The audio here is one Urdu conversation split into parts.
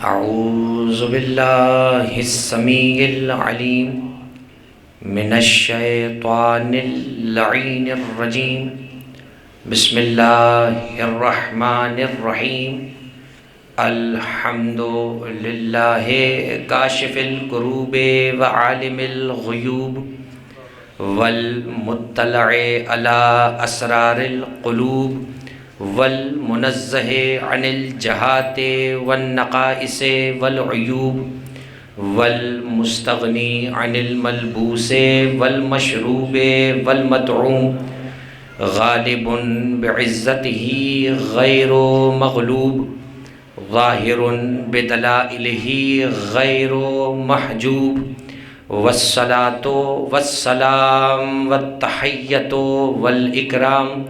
اعوذ باللہ السمیع العلیم من الشیطان اللعین الرجیم بسم اللہ الرحمن الرحیم الحمد للہ کاشف الکروب وعالم الغیوب والمطلع علی اسرار القلوب والمنزہ عن الجہات والنقائص والعیوب والمستغنی عن الملبوس والمشروب والمدعوم غالب بعزته غیر مغلوب ظاہر بدلائلہ غیر محجوب والصلاة والسلام والتحیۃ والاکرام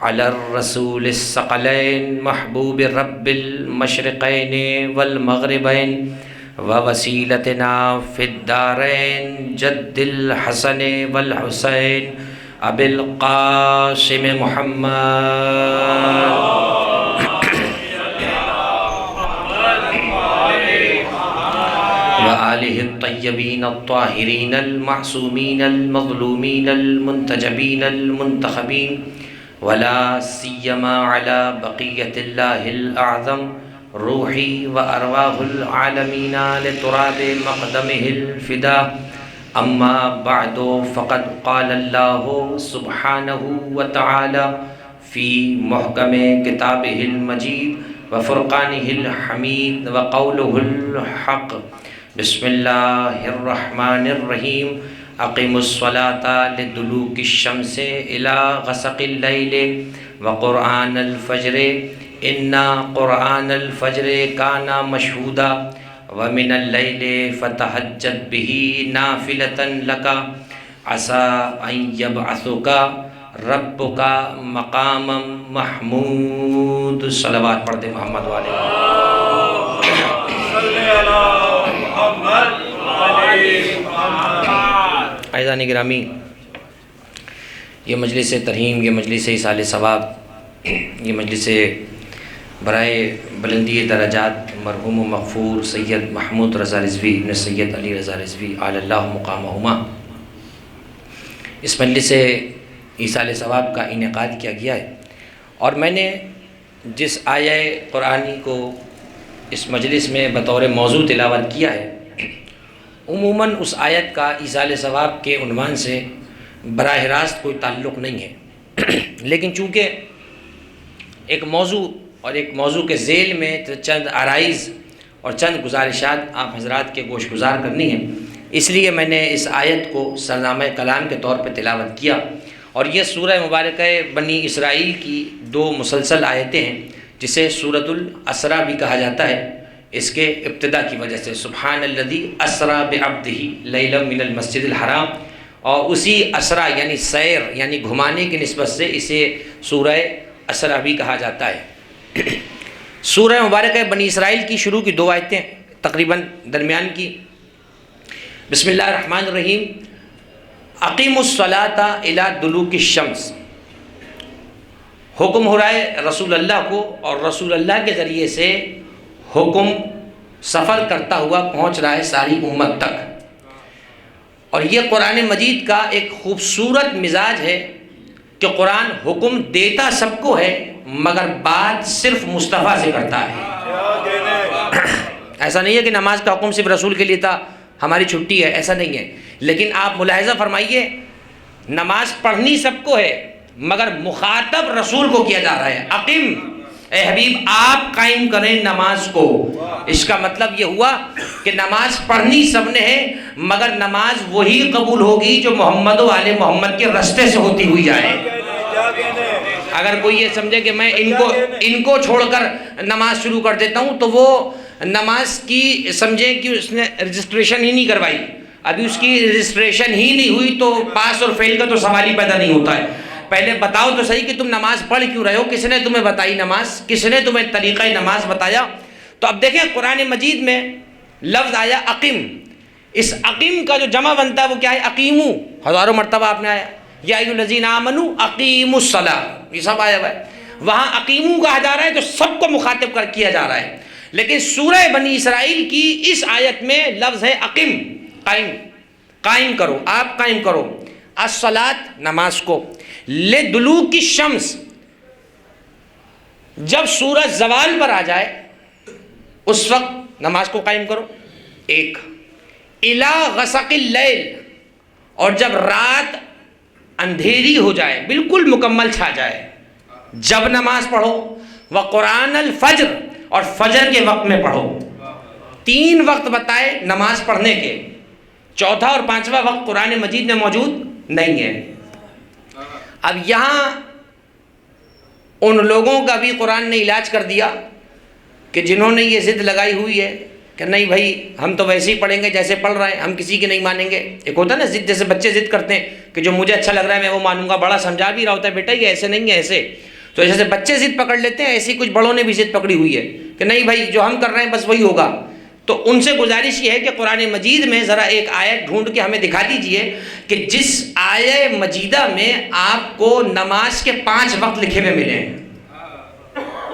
علی الرسول الثقلین محبوب رب المشرقین والمغربین ووسیلتنا فی الدارین جد الحسن والحسین ابی القاسم محمد وآلہ الطیبین الطاہرین المعصومین المظلومین المنتجبین المنتخبین ولا سیما علی بقیت اللہ الاعظم روحی و ارواح العالمین لتراب مقدمہ الفدا اما بعد فقد قال اللہ سبحانہ وتعالی فی محکم کتابہ المجید وفرقانہ الحمید وقولہ الحق بسم اللہ الرحمن الرحیم اقم الصلاة لدلوک الشمس الى غسق اللیل وقرآن الفجر انا قرآن الفجر کان مشہودا ومن اللیل فتہجد به نافلة لک عسى ان یبعثک ربک مقاما محمود صلوات پڑھ دے محمد والے عزیزان گرامی، یہ مجلس ترحیم، یہ مجلس ایصال ثواب، یہ مجلس برائے بلندی درجات مرحوم و مغفور سید محمود رضا رضوی ابن سید علی رضا رضوی علی اللہ مقامہما، اس مجلس ایصال ثواب کا انعقاد کیا گیا ہے۔ اور میں نے جس آیہ قرآنی کو اس مجلس میں بطور موضوع تلاوت کیا ہے، عموماً اس آیت کا ایصال ثواب کے عنوان سے براہ راست کوئی تعلق نہیں ہے، لیکن چونکہ ایک موضوع اور ایک موضوع کے ذیل میں چند عرائض اور چند گزارشات آپ حضرات کے گوش گزار کرنی ہیں، اس لیے میں نے اس آیت کو سرنامہ کلام کے طور پہ تلاوت کیا۔ اور یہ سورہ مبارکہ بنی اسرائیل کی دو مسلسل آیتیں ہیں، جسے سورۃ الاسریٰ بھی کہا جاتا ہے، اس کے ابتدا کی وجہ سے سبحان الذی اسریٰ بعبدہ لیلا من المسجد الحرام، اور اسی اسریٰ یعنی سیر یعنی گھمانے کی نسبت سے اسے سورہ اسریٰ بھی کہا جاتا ہے۔ سورہ مبارکہ بنی اسرائیل کی شروع کی دو آیتیں تقریباً درمیان کی، بسم اللہ الرحمن الرحیم، اقیموا الصلاۃ الی دلوک الشمس، حکم ہو رہا ہے رسول اللہ کو، اور رسول اللہ کے ذریعے سے حکم سفر کرتا ہوا پہنچ رہا ہے ساری امت تک۔ اور یہ قرآن مجید کا ایک خوبصورت مزاج ہے کہ قرآن حکم دیتا سب کو ہے، مگر بات صرف مصطفیٰ سے کرتا ہے۔ ایسا نہیں ہے کہ نماز کا حکم صرف رسول کے لیے تھا، ہماری چھٹی ہے، ایسا نہیں ہے۔ لیکن آپ ملاحظہ فرمائیے، نماز پڑھنی سب کو ہے مگر مخاطب رسول کو کیا جا رہا ہے، اقیم، اے حبیب آپ قائم کریں نماز کو۔ اس کا مطلب یہ ہوا کہ نماز پڑھنی سب نے ہے، مگر نماز وہی قبول ہوگی جو محمد و آل محمد کے رستے سے ہوتی ہوئی جائے۔ اگر کوئی یہ سمجھے کہ میں ان کو چھوڑ کر نماز شروع کر دیتا ہوں، تو وہ نماز کی سمجھے کہ اس نے رجسٹریشن ہی نہیں کروائی، ابھی اس کی رجسٹریشن ہی نہیں ہوئی، تو پاس اور فیل کا تو سوال ہی پیدا نہیں ہوتا ہے۔ پہلے بتاؤ تو صحیح کہ تم نماز پڑھ کیوں رہے ہو، کس نے تمہیں بتائی نماز، کس نے تمہیں طریقہ نماز بتایا۔ تو اب دیکھیں قرآن مجید میں لفظ آیا اقیم، اس اقیم کا جو جمع بنتا ہے وہ کیا ہے؟ اقیمو، ہزاروں مرتبہ آپ نے آیا یا ایھا الذین آمنوا اقیموا الصلاۃ، یہ سب آیا ہوا ہے۔ وہاں اقیمو کہا جا رہا ہے تو سب کو مخاطب کر کیا جا رہا ہے، لیکن سورہ بنی اسرائیل کی اس آیت میں لفظ ہے اقم، قائم کرو، آپ قائم کرو، الصلاۃ نماز کو، لدلوک الشمس، جب سورج زوال پر آ جائے اس وقت نماز کو قائم کرو، ایک، الی غسق اللیل، اور جب رات اندھیری ہو جائے، بالکل مکمل چھا جائے، جب نماز پڑھو، وقرآن الفجر، اور فجر کے وقت میں پڑھو۔ 3 وقت بتائے نماز پڑھنے کے، چوتھا اور 5واں وقت قرآن مجید میں موجود نہیں ہے۔ اب یہاں ان لوگوں کا بھی قرآن نے علاج کر دیا کہ جنہوں نے یہ ضد لگائی ہوئی ہے کہ نہیں بھائی ہم تو ویسے ہی پڑھیں گے جیسے پڑھ رہے ہیں، ہم کسی کی نہیں مانیں گے۔ ایک ہوتا ہے نا ضد، جیسے بچے ضد کرتے ہیں کہ جو مجھے اچھا لگ رہا ہے میں وہ مانوں گا، بڑا سمجھا بھی رہا ہوتا ہے بیٹا یہ ایسے نہیں ہے ایسے، تو جیسے بچے ضد پکڑ لیتے ہیں ایسی کچھ بڑوں نے بھی ضد پکڑی ہوئی ہے کہ نہیں بھائی جو ہم کر رہے ہیں بس وہی ہوگا۔ تو ان سے گزارش یہ ہے کہ قرآن مجید میں ذرا ایک آیت ڈھونڈ کے ہمیں دکھا دیجئے کہ جس آیت مجیدہ میں آپ کو نماز کے 5 وقت لکھے ہوئے ملے ہیں،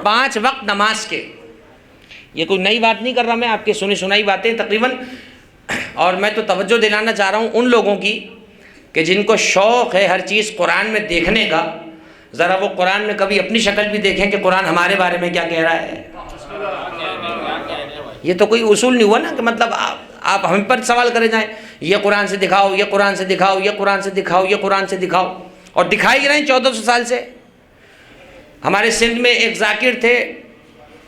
5 وقت نماز کے۔ یہ کوئی نئی بات نہیں کر رہا میں، آپ کے سنی سنائی باتیں تقریباً، اور میں تو توجہ دلانا چاہ رہا ہوں ان لوگوں کی کہ جن کو شوق ہے ہر چیز قرآن میں دیکھنے کا، ذرا وہ قرآن میں کبھی اپنی شکل بھی دیکھیں کہ قرآن ہمارے بارے میں کیا کہہ رہا ہے۔ یہ تو کوئی اصول نہیں ہوا نا کہ مطلب آپ ہم پر سوال کرے جائیں یہ قرآن سے دکھاؤ، یہ قرآن سے دکھاؤ، یہ قرآن سے دکھاؤ، یہ قرآن سے دکھاؤ، اور دکھائی رہے ہیں 1400 سال سے۔ ہمارے سندھ میں ایک ذاکر تھے،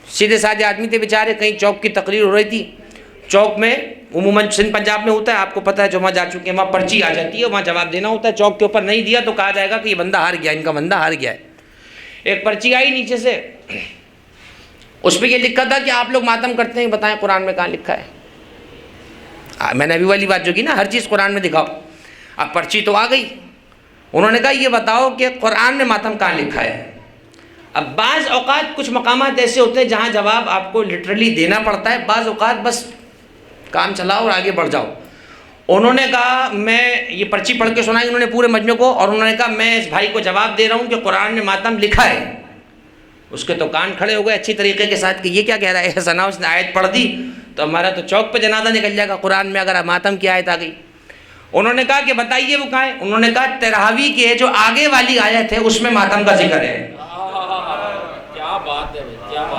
سیدھے سادھے آدمی تھے بیچارے، کہیں چوک کی تقریر ہو رہی تھی، چوک میں عموماً سندھ پنجاب میں ہوتا ہے، آپ کو پتہ ہے جو وہاں جا چکے ہیں، وہاں پرچی آ جاتی ہے، وہاں جواب دینا ہوتا ہے، چوک کے اوپر نہیں دیا تو کہا جائے گا کہ یہ بندہ ہار گیا، ان کا بندہ ہار گیا ہے۔ ایک پرچی آئی نیچے سے، اس پہ یہ لکھا تھا کہ آپ لوگ ماتم کرتے ہیں، بتائیں قرآن میں کہاں لکھا ہے۔ میں نے ابھی والی بات جو کی نا، ہر چیز قرآن میں دکھاؤ۔ اب پرچی تو آ گئی، انہوں نے کہا یہ بتاؤ کہ قرآن میں ماتم کہاں لکھا ہے۔ اب بعض اوقات کچھ مقامات ایسے ہوتے ہیں جہاں جواب آپ کو لٹرلی دینا پڑتا ہے، بعض اوقات بس کام چلاؤ اور آگے بڑھ جاؤ۔ انہوں نے کہا میں یہ پرچی پڑھ کے سنائی انہوں نے پورے مجمع کو، اور انہوں نے کہا میں اس بھائی کو جواب دے رہا ہوں کہ قرآن میں ماتم لکھا ہے۔ اس کے تو کان کھڑے ہو گئے اچھی طریقے کے ساتھ کہ یہ کیا کہہ رہا ہے، سنا اس نے آیت پڑھ دی تو ہمارا تو چوک پہ جنازہ نکل جائے گا قرآن میں اگر ماتم کی آیت آ گئی۔ انہوں نے کہا کہ بتائیے وہ کہاں ہے، انہوں نے کہا تراویح کے جو آگے والی آیت ہے اس میں ماتم کا ذکر ہے۔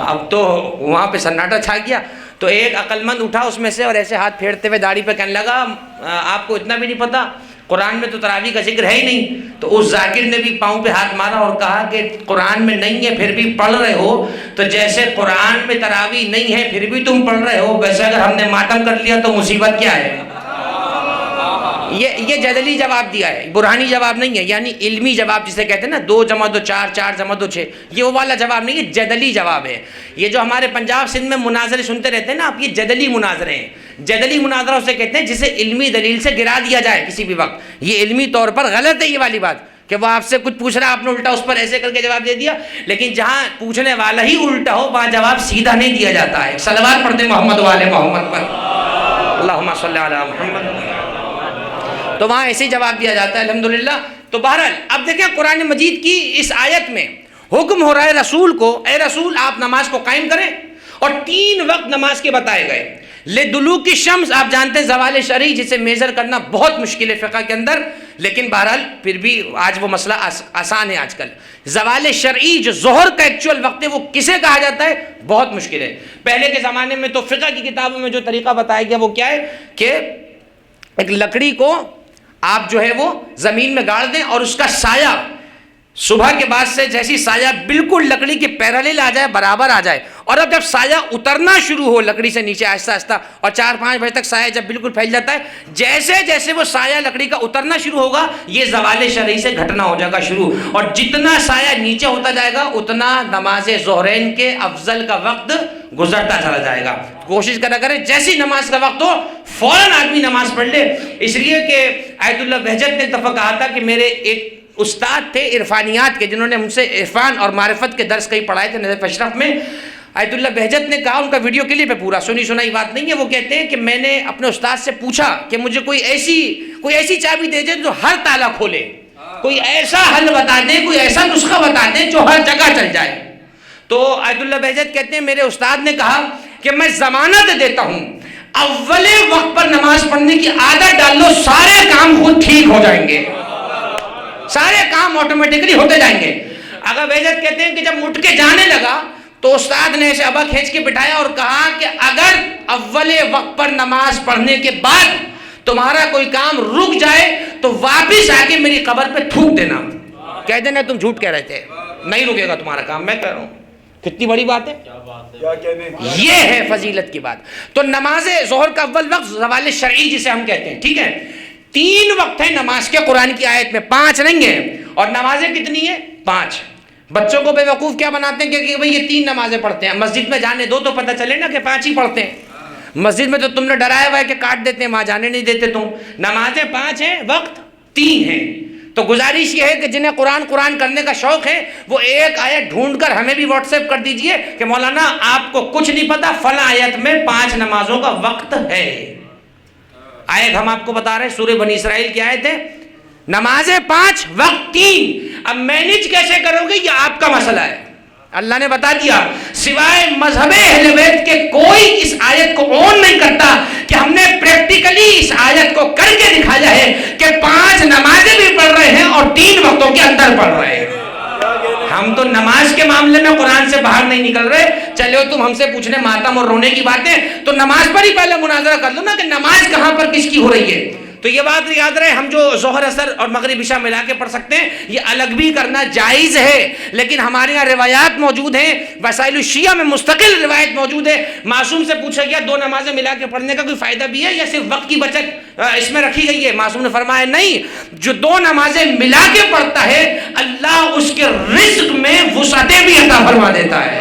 اب تو وہاں پہ سناٹا چھا گیا، تو ایک عقل مند اٹھا اس میں سے اور ایسے ہاتھ پھیرتے ہوئے داڑھی پہ کہنے لگا آپ کو اتنا بھی نہیں پتا قرآن میں تو تراویح کا ذکر ہے ہی نہیں۔ تو اس ذاکر نے بھی پاؤں پہ ہاتھ مارا اور کہا کہ قرآن میں نہیں ہے پھر بھی پڑھ رہے ہو، تو جیسے قرآن میں تراویح نہیں ہے پھر بھی تم پڑھ رہے ہو، ویسے اگر ہم نے ماتم کر لیا تو مصیبت کیا ہے۔ یہ جدلی جواب دیا ہے، برہانی جواب نہیں ہے، یعنی علمی جواب جسے کہتے ہیں نا 2 + 2 4، 4 + 2 6، یہ وہ والا جواب نہیں ہے، جدلی جواب ہے۔ یہ جو ہمارے پنجاب سندھ میں مناظرے سنتے رہتے ہیں نا آپ، یہ جدلی مناظرے ہیں۔ جدلی مناظرہ اسے کہتے ہیں جسے علمی دلیل سے گرا دیا جائے کسی بھی وقت۔ یہ علمی طور پر غلط ہے یہ والی بات کہ وہ آپ سے کچھ پوچھ رہا ہے آپ نے الٹا اس پر ایسے کر کے جواب دے دیا، لیکن جہاں پوچھنے والا ہی الٹا ہو وہاں جواب سیدھا نہیں دیا جاتا ہے۔ صلوات پڑھتے محمد والے محمد پر، اللہم صلی علی محمد، تو وہاں ایسے ہی جواب دیا جاتا ہے الحمدللہ۔ تو بہرحال اب دیکھیں قرآن مجید کی اس آیت میں حکم ہو رہا ہے رسول کو، اے رسول آپ نماز کو قائم کریں، اور 3 وقت نماز کے بتائے گئے۔ لدلوک الشمس، آپ جانتے ہیں زوال شرعی جسے میجر کرنا بہت مشکل ہے فقہ کے اندر، لیکن بہرحال پھر بھی آج وہ مسئلہ آسان ہے آج کل۔ زوال شرعی جو ظہر کا ایکچوئل وقت ہے وہ کسے کہا جاتا ہے، بہت مشکل ہے۔ پہلے کے زمانے میں تو فقہ کی کتابوں میں جو طریقہ بتایا گیا وہ کیا ہے کہ ایک لکڑی کو آپ جو ہے وہ زمین میں گاڑ دیں اور اس کا سایہ صبح کے بعد سے جیسی سایہ بالکل لکڑی کے پیرالل آ جائے، برابر آ جائے، اور اب جب سایہ اترنا شروع ہو لکڑی سے نیچے آہستہ آہستہ، اور 4-5 بجے تک سایہ جب بالکل پھیل جاتا ہے، جیسے جیسے وہ سایہ لکڑی کا اترنا شروع ہوگا یہ زوال شرعی سے گھٹنا ہو جائے گا شروع، اور جتنا سایہ نیچے ہوتا جائے گا اتنا نماز ظہرین کے افضل کا وقت گزرتا چلا جائے گا۔ کوشش کرا کریں جیسی نماز کا وقت ہو فوراً آدمی نماز پڑھ لے، اس لیے کہ آیت اللہ بہجت نے دفعہ کہا تھا کہ میرے ایک استاد تھے عرفانیات کے جنہوں نے ہم سے عرفان اور معرفت کے درس کئی پڑھائے تھے نظف اشرف میں، آیت اللہ بہجت نے کہا، ان کا ویڈیو کلپ ہے پورا، سنی سنائی بات نہیں ہے، وہ کہتے ہیں کہ میں نے اپنے استاد سے پوچھا کہ مجھے کوئی ایسی چابی دے دیں جو ہر تالا کھولے، کوئی ایسا حل بتا دیں، کوئی ایسا نسخہ بتا دیں جو ہر جگہ چل جائے۔ تو آیت اللہ بہجت کہتے ہیں میرے استاد نے کہا کہ میں ضمانت دیتا ہوں اول وقت پر نماز پڑھنے کی عادت ڈال لو، سارے کام خود ٹھیک ہو جائیں گے، سارے کام آٹومیٹکلی ہوتے جائیں گے۔ اگر بیجت کہتے ہیں کہ جب اٹھ کے جانے لگا تو استاد نے اسے ابا کھینچ کے بٹھایا اور کہا کہ اگر اول وقت پر نماز پڑھنے کے بعد تمہارا کوئی کام رک جائے تو واپس آ کے میری قبر پہ تھوک دینا۔ کہہ دینا تم جھوٹ کہہ رہے تھے، نہیں رکے گا تمہارا کام۔ میں کہہ رہا ہوں کتنی بڑی بات ہے، یہ ہے فضیلت کی بات۔ تو نماز ظہر کا اول وقت زوال شرعی جسے ہم کہتے ہیں، ٹھیک ہے۔ 3 وقت ہیں نماز کے قرآن کی آیت میں، 5 نہیں ہیں۔ اور نمازیں کتنی ہیں؟ 5۔ بچوں کو بے وقوف کیا بناتے ہیں کہ بھئی یہ 3 نمازیں پڑھتے ہیں، مسجد میں جانے دو تو پتہ چلے نا کہ 5 ہی پڑھتے ہیں۔ مسجد میں تو تم نے ڈرایا ہوا ہے کہ کاٹ دیتے ہیں، وہاں جانے نہیں دیتے تم۔ نمازیں 5 ہیں، وقت 3 ہیں۔ تو گزارش یہ ہے کہ جنہیں قرآن کرنے کا شوق ہے وہ ایک آیت ڈھونڈ کر ہمیں بھی واٹس ایپ کر دیجئے کہ مولانا آپ کو کچھ نہیں پتا، فلاں آیت میں 5 نمازوں کا وقت ہے۔ آیت ہم آپ کو بتا رہے ہیں، سورہ بنی اسرائیل کی آیت ہے، نمازیں 5 وقت 3۔ اب مینیج کیسے کرو گے یہ آپ کا مسئلہ ہے، اللہ نے بتا دیا۔ سوائے مذہب اہل بیت کے کوئی اس آیت کو اون نہیں کرتا کہ ہم نے پریکٹیکلی اس آیت کو کر کے دکھایا ہے کہ 5 نمازیں بھی پڑھ رہے ہیں اور 3 وقتوں کے اندر پڑھ رہے ہیں۔ ہم تو نماز کے معاملے میں قرآن سے باہر نہیں نکل رہے۔ چلو تم ہم سے پوچھنے ماتم اور رونے کی باتیں، تو نماز پر ہی پہلے مناظرہ کر لو نا کہ نماز کہاں پر کس کی ہو رہی ہے۔ تو یہ بات یاد رہے، ہم جو ظہر اثر اور مغرب عشاء ملا کے پڑھ سکتے ہیں یہ الگ بھی کرنا جائز ہے، لیکن ہمارے یہاں روایات موجود ہیں، وسائل الشیعہ میں مستقل روایت موجود ہے۔ معصوم سے پوچھا گیا 2 نمازیں ملا کے پڑھنے کا کوئی فائدہ بھی ہے یا صرف وقت کی بچت اس میں رکھی گئی ہے؟ معصوم نے فرمایا نہیں، جو 2 نمازیں ملا کے پڑھتا ہے اللہ اس کے رزق میں وسعتیں بھی عطا فرما دیتا ہے۔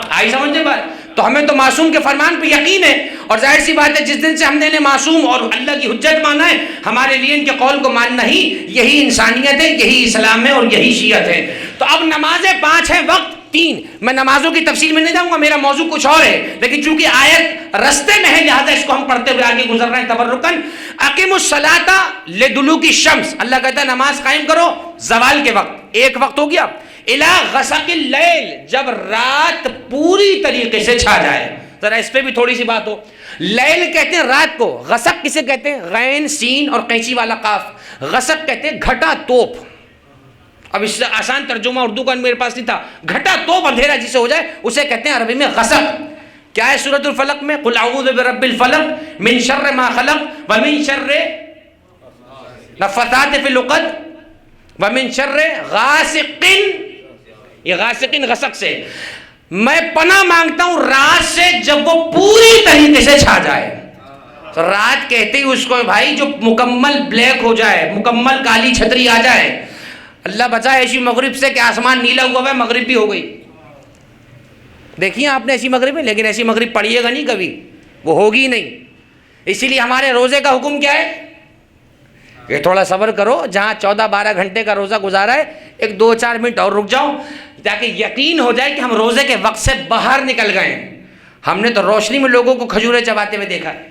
آئی سمجھے بات؟ تو ہمیں تو معصوم کے فرمان پہ یقین ہے، اور ظاہر سی بات ہے جس دن سے ہم نے انہیں معصوم اور اللہ کی حجت مانا ہے، ہمارے لیے ان کے قول کو ماننا ہی یہی انسانیت ہے، یہی اسلام ہے اور یہی شیعت ہے۔ تو اب نمازیں 5 ہیں، وقت 3۔ میں نمازوں کی تفصیل میں نہیں جاؤں گا، میرا موضوع کچھ اور ہے، لیکن چونکہ آیت رستے میں ہے لہذا اس کو ہم پڑھتے ہوئے آگے گزر رہے ہیں تبرکن۔ اقیموا الصلاۃ لدلوک الشمس، اللہ کہتا ہے نماز قائم کرو زوال کے وقت، 1 وقت ہو گیا، الی غسق اللیل، جب رات پوری طریقے سے چھا جائے۔ ذرا اس پہ بھی تھوڑی سی بات ہو۔ لیل کہتے ہیں رات کو، غسق کسے کہتے ہیں؟ غین سین اور قینچی والا قاف، غسق کہتے ہیں گھٹا توپ۔ اب اس سے آسان ترجمہ اردو کا میرے پاس نہیں تھا، گھٹا توپ اندھیرا جسے ہو جائے اسے کہتے ہیں عربی میں غسق۔ کیا ہے سورۃ الفلق میں؟ قل اعوذ برب الفلق من شر ما خلق ومن شر نفثات فی العقد ومن شر غاسق، یہ غاسقین غسق سے، میں پناہ مانگتا ہوں رات سے جب وہ پوری طریقے سے چھا جائے۔ تو رات کہتے ہی اس کو بھائی جو مکمل بلیک ہو جائے، مکمل کالی چھتری آ جائے، اللہ بچائے ایسی مغرب سے کہ آسمان نیلا ہوا ہے، مغرب بھی ہو گئی۔ دیکھیے آپ نے ایسی مغرب ہے، لیکن ایسی مغرب پڑھیے گا نہیں کبھی، وہ ہوگی نہیں۔ اسی لیے ہمارے روزے کا حکم کیا ہے کہ تھوڑا صبر کرو، جہاں 14-12 گھنٹے کا روزہ گزارا ہے 1-2-4 منٹ اور رک جاؤ تاکہ یقین ہو جائے کہ ہم روزے کے وقت سے باہر نکل گئے ہیں۔ ہم نے تو روشنی میں لوگوں کو کھجورے چباتے ہوئے دیکھا ہے،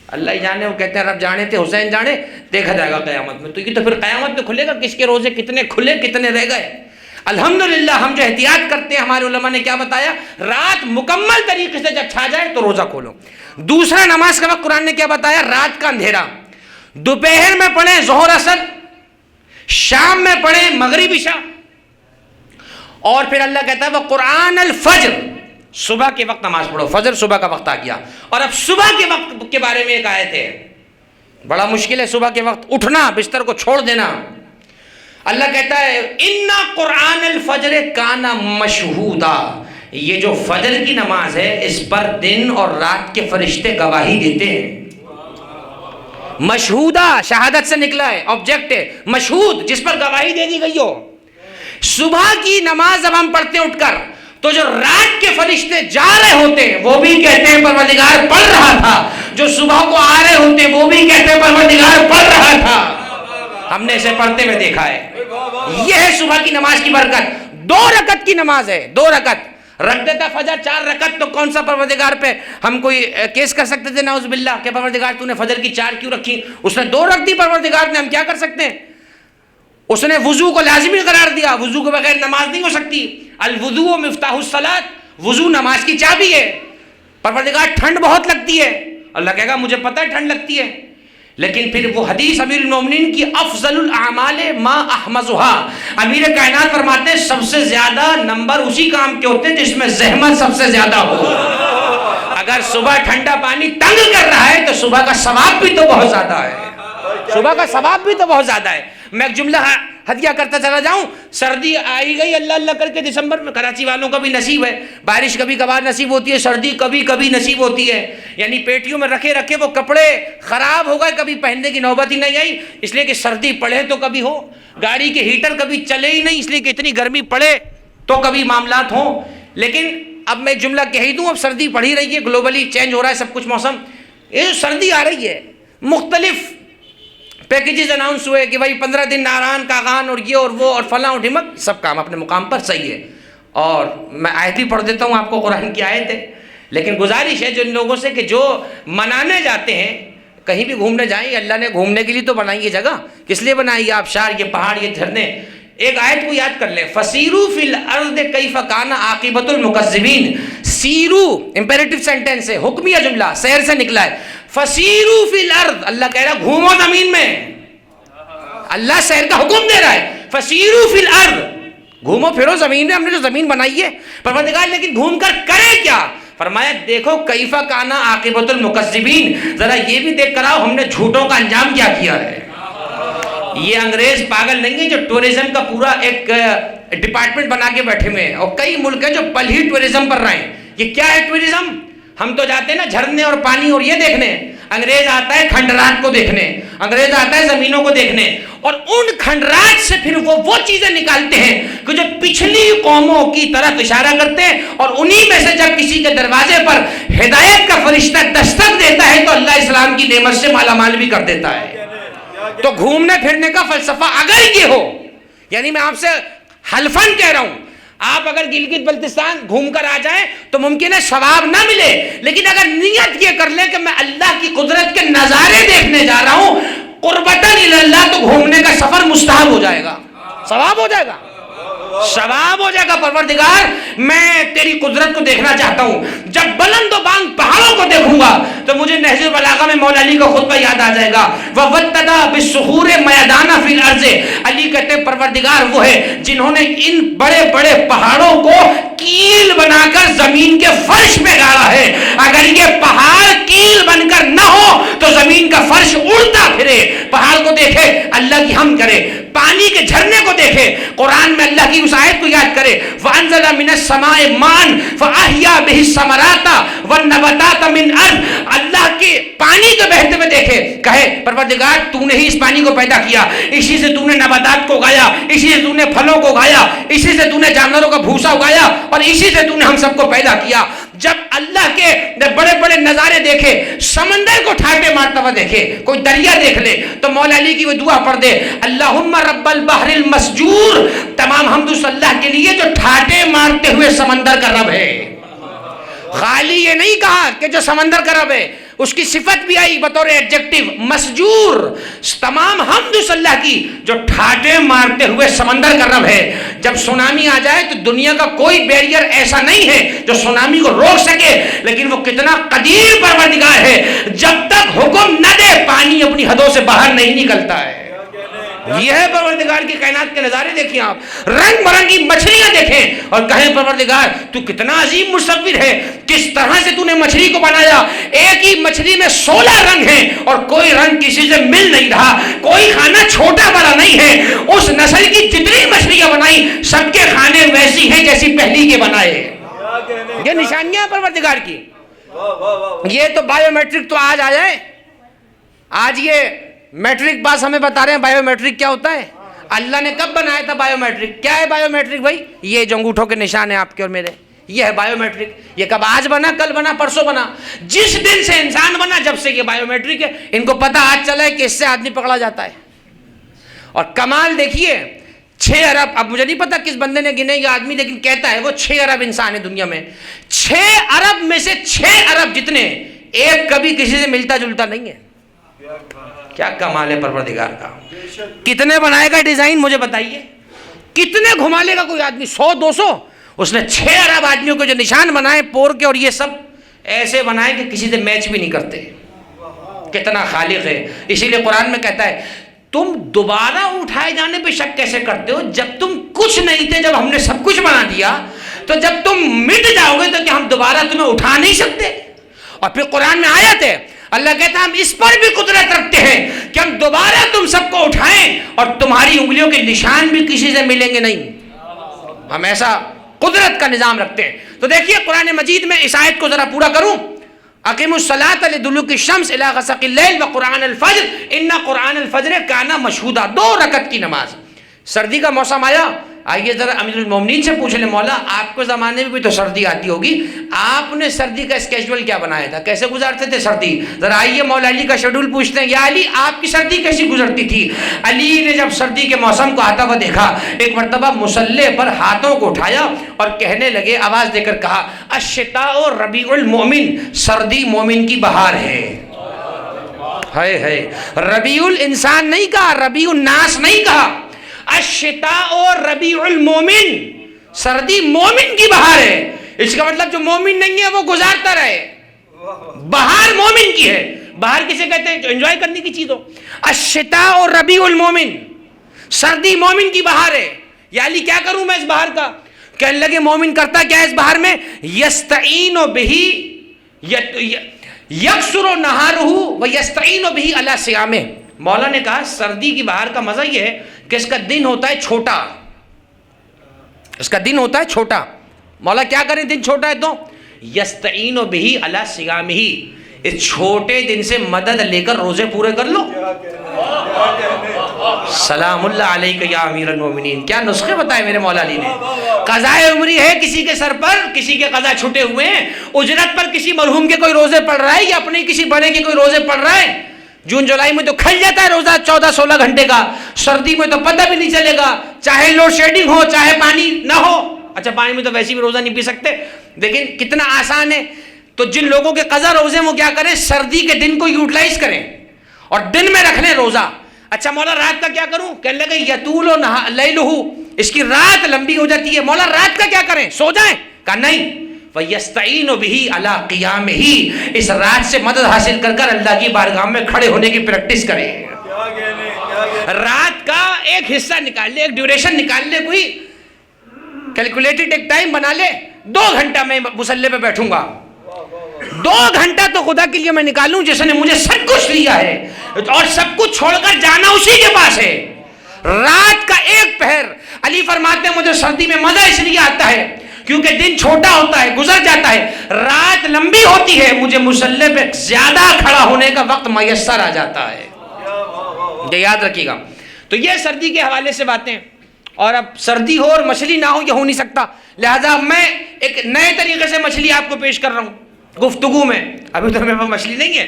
اللہ ہی جانے، وہ کہتے ہیں رب جانے تھے حسین جانے، دیکھا جائے گا قیامت میں۔ تو یہ تو پھر قیامت میں کھلے گا کس کے روزے کتنے کھلے کتنے رہ گئے۔ الحمدللہ ہم جو احتیاط کرتے ہیں، ہمارے علماء نے کیا بتایا، رات مکمل طریقے سے جب چھا جائے تو روزہ کھولو۔ دوسرا نماز کا وقت قرآن نے کیا بتایا، رات کا اندھیرا، دوپہر میں پڑھیں ظہر اثر، شام میں پڑھیں مغرب عشاء، اور پھر اللہ کہتا ہے وہ قرآن الفجر، صبح کے وقت نماز پڑھو۔ فجر صبح کا وقت آ گیا، اور اب صبح کے وقت کے بارے میں ایک آیت ہے، بڑا مشکل ہے صبح کے وقت اٹھنا، بستر کو چھوڑ دینا۔ اللہ کہتا ہے اِنَّ قرآن الفجر کان مشہودا، یہ جو فجر کی نماز ہے اس پر دن اور رات کے فرشتے گواہی دیتے ہیں۔ مشہودہ شہادت سے نکلا ہے، آبجیکٹ ہے، مشہود جس پر گواہی دے دی گئی ہو۔ صبح کی نماز اب ہم پڑھتے ہیں اٹھ کر، تو جو رات کے فرشتے جا رہے ہوتے ہیں وہ بھی کہتے ہیں پروردگار پڑھ رہا تھا، جو صبح کو آ رہے ہوتے ہیں وہ بھی کہتے ہیں پروردگار پڑھ رہا تھا۔ ہم نے اسے پڑھتے ہوئے دیکھا ہے۔ یہ ہے صبح کی نماز کی برکت۔ 2 رکعت کی نماز ہے، 2 رکعت رکھ دیتا فجر 4 رکعت، تو کون سا پروردگار پہ ہم کوئی کیس کر سکتے تھے نعوذ باللہ کہ پروردگار تو نے فجر کی 4 کیوں رکھی؟ اس نے 2 رکھ دی پروردگار نے، ہم کیا کر سکتے ہیں؟ اس نے وضو کو لازمی قرار دیا، وضو کے بغیر نماز نہیں ہو سکتی۔ الوضو مفتاح الصلاۃ، وضو نماز کی چابی ہے. پروردگار ٹھنڈ بہت لگتی ہے. اللہ کہے گا مجھے پتہ ہے ٹھنڈ لگتی ہے. لیکن پھر وہ حدیث امیر المومنین کی افضل الاعمال ما احمزها، امیر کائنات فرماتے ہیں سب سے زیادہ نمبر اسی کام کے ہوتے ہیں جس میں زحمت سب سے زیادہ ہو. اگر صبح ٹھنڈا پانی تنگ کر رہا ہے تو صبح کا ثواب بھی تو بہت زیادہ ہے. صبح کا ثواب بھی تو بہت زیادہ ہے. میں ایک جملہ ہدیہ کرتا چلا جاؤں. سردی آئی گئی اللہ اللہ کر کے دسمبر میں. کراچی والوں کا بھی نصیب ہے, بارش کبھی کبھار نصیب ہوتی ہے, سردی کبھی کبھی نصیب ہوتی ہے. یعنی پیٹیوں میں رکھے رکھے وہ کپڑے خراب ہو گئے, کبھی پہننے کی نوبت ہی نہیں آئی, اس لیے کہ سردی پڑے تو کبھی ہو. گاڑی کے ہیٹر کبھی چلے ہی نہیں, اس لیے کہ اتنی گرمی پڑے تو کبھی معاملات ہوں. لیکن اب میں جملہ کہہ ہی دوں, اب سردی پڑ ہی رہی ہے, گلوبلی چینج ہو رہا ہے سب کچھ موسم. یہ جو سردی آ رہی ہے, مختلف پیکیجز اناؤنس ہوئے کہ بھائی 15 دن ناران کاغان اور یہ اور وہ اور فلاں اور ڈھمک, سب کام اپنے مقام پر صحیح ہے. اور میں آیت بھی پڑھ دیتا ہوں آپ کو, قرآن کی آیت ہے. لیکن گزارش ہے جو ان لوگوں سے کہ جو منانے جاتے ہیں, کہیں بھی گھومنے جائیں, اللہ نے گھومنے کے لیے تو بنائی یہ جگہ, کس لیے بنائی ہے آبشار, یہ پہاڑ, یہ جھرنے. ایک آیت کو یاد کر لیں, فسیرو فی الارض کیف کان عاقبۃ المکذبین. سیرو امپیریٹو سینٹینس ہے, حکمیہ جملہ, سیر سے نکلا ہے. فسیرو فی الارض, اللہ کہہ رہا ہے گھومو زمین میں, اللہ سیر کا حکم دے رہا ہے. فسیرو فی الارض, گھومو پھرو زمین میں, ہم نے جو زمین بنائی ہے. پروردگار لیکن گھوم کر کرے کیا؟ فرمایا دیکھو کیف کان عاقبۃ المکذبین, ذرا یہ بھی دیکھ کر آؤ ہم نے جھوٹوں کا انجام کیا کیا ہے. یہ انگریز پاگل نہیں ہے جو ٹورزم کا پورا ایک ڈپارٹمنٹ بنا کے بیٹھے ہوئے ہیں, اور کئی ملک ہیں جو پل ہی ٹورزم پر رہے ہیں. یہ کیا ہے ٹورزم؟ ہم تو جاتے ہیں نا جھرنے اور پانی اور یہ دیکھنے, انگریز آتا ہے کھنڈرات کو دیکھنے, انگریز آتا ہے زمینوں کو دیکھنے, اور ان کھنڈرات سے پھر وہ چیزیں نکالتے ہیں کہ جو پچھلی قوموں کی طرف اشارہ کرتے ہیں, اور انہی میں سے جب کسی کے دروازے پر ہدایت کا فرشتہ دستک دیتا ہے تو اللہ اسلام کی نعمت سے مالا مال بھی کر دیتا ہے. تو گھومنے پھرنے کا فلسفہ اگر یہ ہو, یعنی میں آپ سے حلفاً کہہ رہا ہوں, آپ اگر گلگت بلتستان گھوم کر آ جائیں تو ممکن ہے ثواب نہ ملے, لیکن اگر نیت یہ کر لیں کہ میں اللہ کی قدرت کے نظارے دیکھنے جا رہا ہوں قربتاً اللہ, تو گھومنے کا سفر مستحب ہو جائے گا, ثواب ہو جائے گا, ثواب ہو جائے گا. پروردگار میں تیری قدرت کو دیکھنا چاہتا ہوں. جب بلند و بانگ پہاڑوں کو دیکھوں گا تو مجھے نہج البلاغہ میں مولا علی کا خطبہ یاد آ جائے گا, وَوَتَّدَا بِالصُّخُورِ مَيَدَانَ فِي الْأَرْضِ. علی کہتے ہیں پروردگار وہ ہے جنہوں نے ان بڑے بڑے پہاڑوں کو کیل بنا کر زمین کے فرش پہ گاڑا ہے. اگر یہ پہاڑ کیل بن کر نہ ہو تو زمین کا فرش اڑتا پھرے. پہاڑ کو دیکھے اللہ کی حمد کرے, پانی کے جھرنے کو دیکھے, قرآن میں اللہ کی اس آیت کو یاد کرے, وَأَنزَلَ مِنَ السَّمَاءِ مَاءً فَأَحْيَا بِهِ الثَّمَرَاتَ وَالنَّبَاتَاتَ مِنْ أَرْضٍ. اللہ کے پانی کو بہتے ہوئے دیکھے, کہے پروردگار تو نے ہی اس پانی کو پیدا کیا, اسی سے تو نے نباتات کو اگایا, اسی سے تو نے پھلوں کو اگایا, اسی سے تو نے جانوروں کا بھوسا اگایا, اور اسی سے تو نے ہم سب کو پیدا کیا. جب اللہ کے بڑے بڑے نظارے دیکھے, سمندر کو ٹھاٹے مارتا ہوا دیکھے, کوئی دریا دیکھ لے تو مولا علی کی وہ دعا پڑھ دے, اللہم رب البحر المسجور. تمام حمد اس اللہ کے لیے جو ٹھاٹے مارتے ہوئے سمندر کا رب ہے. خالی یہ نہیں کہا کہ جو سمندر کا رب ہے, اس کی صفت بھی آئی بطور ایڈجیکٹیو, مسجور. تمام حمد اس اللہ کی جو ٹھاٹے مارتے ہوئے سمندر کا رب ہے. جب سونامی آ جائے تو دنیا کا کوئی بیریئر ایسا نہیں ہے جو سونامی کو روک سکے, لیکن وہ کتنا قدیر پروردگار ہے, جب تک حکم نہ دے پانی اپنی حدوں سے باہر نہیں نکلتا ہے. یہ ہے پروردگار کی کائنات کے نظارے. دیکھیں آپ, رنگ برنگی مچھلیاں دیکھیں اور کہیں پروردگار تو کتنا عظیم مصور ہے, کس طرح سے تو نے مچھلی کو بنایا. ایک ہی مچھلی میں 16 رنگ ہیں اور کوئی رنگ کسی سے مل نہیں رہا, کوئی کھانا چھوٹا بڑا نہیں ہے. اس نسل کی جتنی مچھلیاں بنائی سب کے کھانے ویسی ہیں جیسی پہلی کے بنائے. یہ نشانیاں پروردگار کی. یہ تو بایو میٹرک تو آج آیا ہے, آج یہ میٹرک پاس ہمیں بتا رہے ہیں بایو میٹرک کیا ہوتا ہے. اللہ نے کب بنایا تھا بایو میٹرک؟ کیا ہے بایو میٹرک بھائی؟ یہ جو انگوٹھوں کے نشان ہیں آپ کے اور میرے, یہ ہے بایو میٹرک. یہ کب آج بنا, کل بنا, پرسوں بنا؟ جس دن سے انسان بنا جب سے یہ بایو میٹرک ہے. ان کو پتہ آج چلا ہے کہ اس سے آدمی پکڑا جاتا ہے. اور کمال دیکھیے, 6 ارب, اب مجھے نہیں پتا کس بندے نے گنے یہ آدمی, لیکن کہتا ہے وہ 6 ارب انسان ہے دنیا میں. 6 ارب میں سے 6 ارب جتنے, ایک کبھی کسی سے ملتا جلتا نہیں ہے. کیا کمال ہے پروردگار کا. کتنے بنائے گا ڈیزائن مجھے بتائیے, کتنے گھما لے گا کوئی آدمی, 100 200, اس نے 6 ارب آدمیوں کو جو نشان بنائے پور کے، اور یہ سب ایسے بنائے کہ کسی سے میچ بھی نہیں کرتے. کتنا خالق ہے. اسی لیے قرآن میں کہتا ہے تم دوبارہ اٹھائے جانے پہ شک کیسے کرتے ہو؟ جب تم کچھ نہیں تھے، جب ہم نے سب کچھ بنا دیا، تو جب تم مٹ جاؤ گے تو کیا ہم دوبارہ تمہیں اٹھا نہیں سکتے؟ اور پھر قرآن میں آیت ہے، اللہ کہتا ہے ہم اس پر بھی قدرت رکھتے ہیں کہ ہم دوبارہ تم سب کو اٹھائیں اور تمہاری انگلیوں کے نشان بھی کسی سے ملیں گے نہیں. ہم ایسا قدرت کا نظام رکھتے ہیں. تو دیکھیے قرآن مجید میں اس آیت کو ذرا پورا کروں. اقیموا الصلاۃ لدلوک الشمس الی غسق اللیل وقرآن الفجر ان قرآن الفجر کان مشہودا. 2 رکعت کی نماز. سردی کا موسم آیا، آئیے ذرا امیر المومنین سے پوچھ لیں، مولا آپ کے زمانے میں بھی تو سردی آتی ہوگی، آپ نے سردی کا اسکیجول کیا بنایا تھا، کیسے گزارتے تھے سردی؟ ذرا آئیے مولا علی کا شیڈول پوچھتے ہیں، یا علی آپ کی سردی کیسی گزرتی تھی؟ علی نے جب سردی کے موسم کو آتا ہوا دیکھا، ایک مرتبہ مصلے پر ہاتھوں کو اٹھایا اور کہنے لگے، آواز دے کر کہا، الشتاء ربیع المؤمن، سردی مومن کی بہار ہے. ہے ربیع الانسان نہیں کہا، ربیع الناس نہیں کہا، الشتاء ربیع المومن، سردی مومن کی بہار ہے. اس کا مطلب جو مومن نہیں ہے وہ گزارتا رہے. بہار مومن کی ہے. بہار کسے کہتے ہیں؟ جو انجوائے کرنے کی چیز ہو. الشتاء ربیع المومن، سردی مومن کی بہار ہے. یا علی کیا کروں میں اس بہار کا؟ کہنے لگے مومن کرتا کیا ہے اس بہار میں؟ یستعین بہ یکسر نہارہ ویستعین بہ علی صیامہ. مولا نے کہا سردی کی بہار کا مزہ یہ ہے کہ اس کا دن ہوتا ہے چھوٹا، اس کا دن ہوتا ہے چھوٹا. مولا کیا کریں دن چھوٹا ہے تو یستعین بہ علی صیامہ، اس چھوٹے دن سے مدد لے کر روزے پورے کر لو. سلام اللہ علیک یا امیر المومنین. کیا نسخے بتائے میرے مولا علی نے. قضائے عمری ہے کسی کے سر پر، کسی کے قضا چھٹے ہوئے ہیں، اجرت پر کسی مرحوم کے کوئی روزے پڑھ رہا ہے یا اپنے کسی بڑے کے کوئی روزے پڑھ رہا ہے. جون جولائی میں تو کھل جاتا ہے روزہ 14-16 گھنٹے کا، سردی میں تو پتہ بھی نہیں چلے گا، چاہے لوڈ شیڈنگ ہو چاہے پانی نہ ہو. اچھا پانی میں تو ویسے بھی روزہ نہیں پی سکتے، لیکن کتنا آسان ہے. تو جن لوگوں کے قضا روزے وہ کیا کریں، سردی کے دن کو یوٹیلائز کریں اور دن میں رکھ لیں روزہ. اچھا مولا رات کا کیا کروں؟ کہنے لگے یطول لیلہ، اس کی رات لمبی ہو جاتی ہے. مولا رات کا کیا کریں، سو جائیں؟ کہا نہیں، وَيَسْتَعِينُ بِهِ عَلَىٰ قِيَامِهِ، اس رات سے مدد حاصل کر کر اللہ کی بارگاہ میں کھڑے ہونے کی پریکٹس کریں. رات کا ایک حصہ نکال لے، ایک ڈیوریشن نکال لے، کوئی کیلکولیٹڈ ایک ٹائم بنا لے. 2 گھنٹہ میں مصلے پہ بیٹھوں گا، 2 گھنٹہ تو خدا کے لیے میں نکالوں جس نے مجھے سب کچھ دیا ہے اور سب کچھ چھوڑ کر جانا اسی کے پاس ہے. رات کا ایک پہر. علی فرماتے ہیں مجھے سردی میں مزہ اس لیے آتا ہے کیونکہ دن چھوٹا ہوتا ہے، گزر جاتا ہے، رات لمبی ہوتی ہے، مجھے مصلے پہ زیادہ کھڑا ہونے کا وقت میسر آ جاتا ہے. یہ یاد رکھیے گا. تو یہ سردی کے حوالے سے باتیں. اور اب سردی ہو اور مچھلی نہ ہو یہ ہو نہیں سکتا، لہذا میں ایک نئے طریقے سے مچھلی آپ کو پیش کر رہا ہوں گفتگو میں. ابھی تو میرے پاس مچھلی نہیں ہے،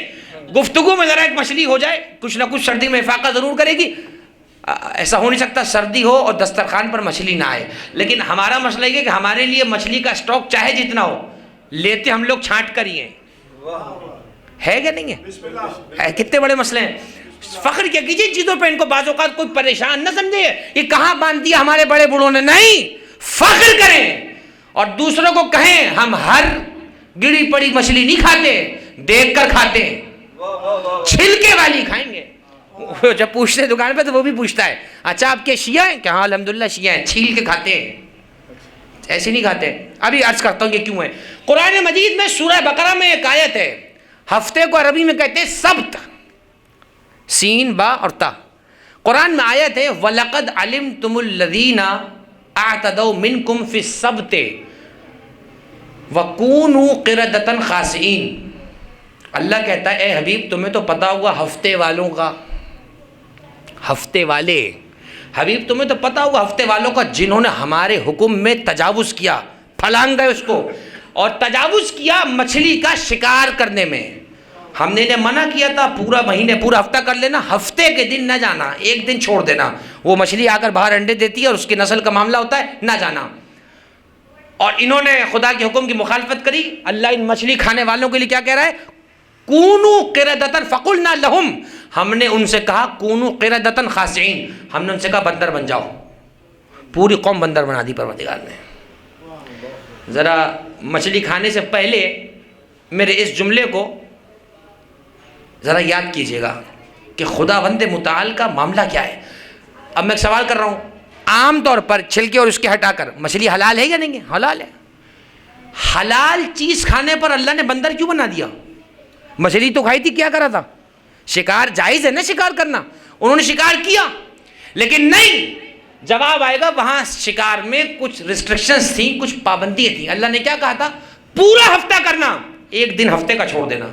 گفتگو میں ذرا ایک مچھلی ہو جائے، کچھ نہ کچھ سردی میں افاقہ ضرور کرے گی. ایسا ہو نہیں سکتا سردی ہو اور دسترخوان پر مچھلی نہ آئے. لیکن ہمارا مسئلہ یہ کہ ہمارے لیے مچھلی کا اسٹاک چاہے جتنا ہو، لیتے ہم لوگ چھانٹ کر ہی ہیں. ہے کہ نہیں ہے؟ کتنے بڑے مسئلے ہیں. فخر کیا کیجیے چیزوں پہ، ان کو بعض اوقات کوئی پریشان نہ سمجھے یہ کہاں باندھ دیا ہمارے بڑے بوڑھوں نے. نہیں، فخر کریں اور دوسروں کو کہیں ہم ہر گڑی پڑی مچھلی نہیں کھاتے، دیکھ کر کھاتے ہیں، چھلکے والی کھائیں گے. جب پوچھتے ہیں دکان پہ تو وہ بھی پوچھتا ہے اچھا آپ کے شیعہ ہیں؟ کہ ہاں الحمدللہ شیعہ ہیں. چھیل کے کھاتے ہیں، ایسے نہیں کھاتے. ابھی عرض کرتا ہوں کہ کیوں ہے. قرآن مجید میں سورہ بقرہ میں ایک آیت ہے، ہفتے کو عربی میں کہتے ہیں سبت، سین با اور تا. قرآن میں آیت ہے وَلَقَدْ عَلِمْتُمُ الَّذِينَ اعْتَدَوْا مِنْكُمْ فِي السَّبْتِ وَكُونُوا قِرَدَةً خَاسِئِينَ. اللہ کہتا ہے اے حبیب تمہیں تو پتا ہوگا ہفتے والوں کا، ہفتے والے حبیب تمہیں تو پتا ہوگا ہفتے والوں کا جنہوں نے ہمارے حکم میں تجاوز کیا، پھلانگ گئے اس کو، اور تجاوز کیا مچھلی کا شکار کرنے میں. ہم نے انہیں منع کیا تھا پورا مہینے پورا ہفتہ کر لینا، ہفتے کے دن نہ جانا، ایک دن چھوڑ دینا. وہ مچھلی آ کر باہر انڈے دیتی ہے اور اس کی نسل کا معاملہ ہوتا ہے، نہ جانا. اور انہوں نے خدا کے حکم کی مخالفت کری. اللہ ان مچھلی کھانے والوں کے لیے کیا کہہ رہا ہے؟ کونوا قردۃ فقلنا لہم، ہم نے ان سے کہا کونوا قردۃ خاسئین، ہم نے ان سے کہا بندر بن جاؤ. پوری قوم بندر بنا دی پروردگار نے. ذرا مچھلی کھانے سے پہلے میرے اس جملے کو ذرا یاد کیجیے گا کہ خداوند متعال کا معاملہ کیا ہے. اب میں ایک سوال کر رہا ہوں، عام طور پر چھلکے اور اس کے ہٹا کر مچھلی حلال ہے یا نہیں ہے؟ حلال ہے. حلال چیز کھانے پر اللہ نے بندر کیوں بنا دیا؟ مچھلی تو کھائی تھی، کیا کرا تھا؟ شکار جائز ہے نا شکار کرنا، انہوں نے شکار کیا، لیکن نہیں، جواب آئے گا وہاں شکار میں کچھ ریسٹرکشنز تھیں، کچھ پابندیاں تھیں. اللہ نے کیا کہا تھا؟ پورا ہفتہ کرنا، ایک دن ہفتے کا چھوڑ دینا.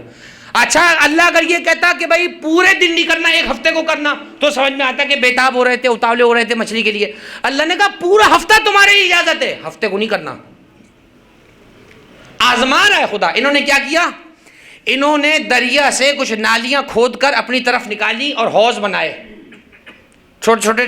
اچھا اللہ اگر یہ کہتا کہ بھائی پورے دن نہیں کرنا، ایک ہفتے کو کرنا، تو سمجھ میں آتا کہ بےتاب ہو رہے تھے، اتاولے ہو رہے تھے مچھلی کے لیے. اللہ نے کہا پورا ہفتہ تمہارے لیے اجازت ہے، ہفتے کو نہیں کرنا. آزما رہا ہے خدا. انہوں نے کیا کیا؟ انہوں نے دریا سے کچھ نالیاں کھود کر اپنی طرف نکالی اور حوض بنائے، چھوٹے چھوٹے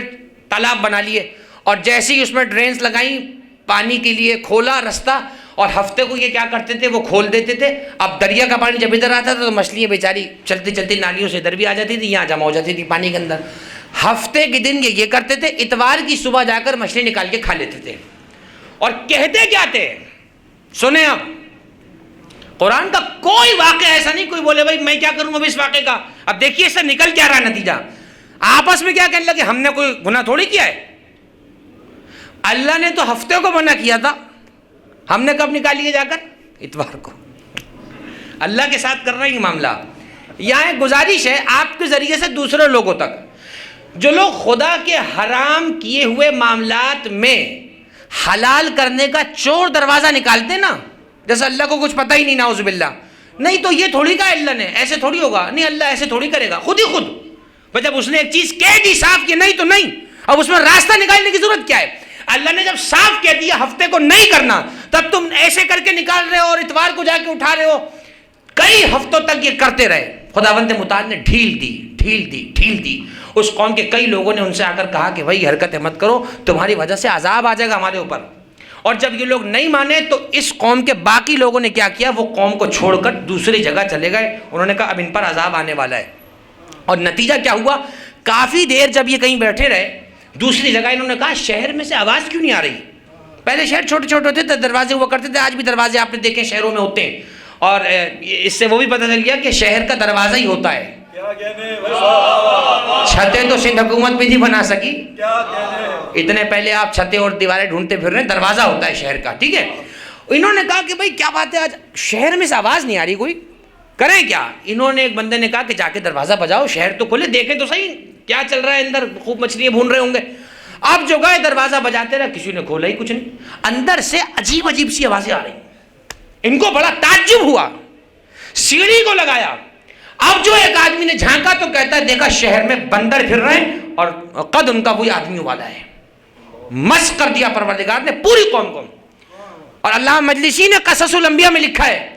تالاب بنا لیے، اور جیسے ہی اس میں ڈرینز لگائیں، پانی کے لیے کھولا رستہ، اور ہفتے کو یہ کیا کرتے تھے؟ وہ کھول دیتے تھے. اب دریا کا پانی جب ادھر آتا تھا تو مچھلیاں بیچاری چلتی چلتی نالیوں سے ادھر بھی آ جاتی تھی، یہاں جمع ہو جاتی تھی پانی کے اندر. ہفتے کے دن یہ کرتے تھے، اتوار کی صبح جا کر مچھلی نکال کے کھا لیتے تھے. اور کہتے کیا تھے؟ سنیں اب، قرآن کا کوئی واقعہ ایسا نہیں کوئی بولے بھائی میں کیا کروں اب اس واقعے کا. اب دیکھیے اس سے نکل کیا رہا نتیجہ. آپس میں کیا کہنے لگے؟ ہم نے کوئی گناہ تھوڑی کیا ہے، اللہ نے تو ہفتے کو منع کیا تھا، ہم نے کب نکالیے؟ جا کر اتوار کو. اللہ کے ساتھ کر رہے ہیں یہ معاملہ. یہاں ایک گزارش ہے آپ کے ذریعے سے دوسرے لوگوں تک، جو لوگ خدا کے حرام کیے ہوئے معاملات میں حلال کرنے کا چور دروازہ نکالتے نا، جیسے اللہ کو کچھ پتہ ہی نہیں، نعوذ باللہ، نہیں تو یہ تھوڑی کہا اللہ نے، ایسے تھوڑی ہوگا، نہیں اللہ ایسے تھوڑی کرے گا، خود ہی خود. جب اس نے ایک چیز کہہ دی صاف کہ نہیں تو نہیں، اب اس میں راستہ نکالنے کی ضرورت کیا ہے؟ اللہ نے جب صاف کہہ دیا ہفتے کو نہیں کرنا، تب تم ایسے کر کے نکال رہے ہو اور اتوار کو جا کے اٹھا رہے ہو. کئی ہفتوں تک یہ کرتے رہے. خداوند متعال نے ڈھیل دی. اس قوم کے کئی لوگوں نے ان سے آ کر کہا کہ بھائی حرکتیں مت کرو، تمہاری وجہ سے عذاب آ جائے گا ہمارے اوپر. اور جب یہ لوگ نہیں مانے تو اس قوم کے باقی لوگوں نے کیا کیا؟ وہ قوم کو چھوڑ کر دوسری جگہ چلے گئے. انہوں نے کہا اب ان پر عذاب آنے والا ہے. اور نتیجہ کیا ہوا؟ کافی دیر جب یہ کہیں بیٹھے رہے دوسری جگہ، انہوں نے کہا شہر میں سے آواز کیوں نہیں آ رہی؟ پہلے شہر چھوٹے چھوٹے ہوتے تھے، دروازے ہوا کرتے تھے، آج بھی دروازے آپ نے دیکھے شہروں میں ہوتے ہیں. اور اس سے وہ بھی پتہ چل گیا کہ شہر کا دروازہ ہی ہوتا ہے. چھتیں تو سندھ حکومت بھی نہیں بنا سکی، اتنے پہلے آپ چھتیں اور دیواریں ڈھونڈتے پھر رہے ہیں، دروازہ ہوتا ہے شہر کا. ٹھیک ہے. انہوں نے کہا کہ بھائی کیا بات ہے، آج شہر میں سے آواز نہیں آ رہی، کوئی کریں کیا؟ انہوں نے ایک بندے نے کہا کہ جا کے دروازہ بجاؤ، شہر تو کھلے، دیکھیں تو صحیح کیا چل رہا ہے اندر، خوب مچھلیاں بھون رہے ہوں گے. اب جو گئے دروازہ بجاتے رہے، کسی نے کھولا ہی کچھ نہیں. اندر سے عجیب عجیب سی آوازیں آ رہی. ان کو بڑا تعجب ہوا، سیڑھی کو لگایا. اب جو ایک آدمی نے جھانکا تو کہتا ہے دیکھا شہر میں بندر پھر رہے ہیں اور قد ان کا وہی آدمی والا ہے. مس کر دیا پروردگار نے پوری قوم کو. اور علامہ مجلسی نے قصص الانبیاء میں لکھا ہے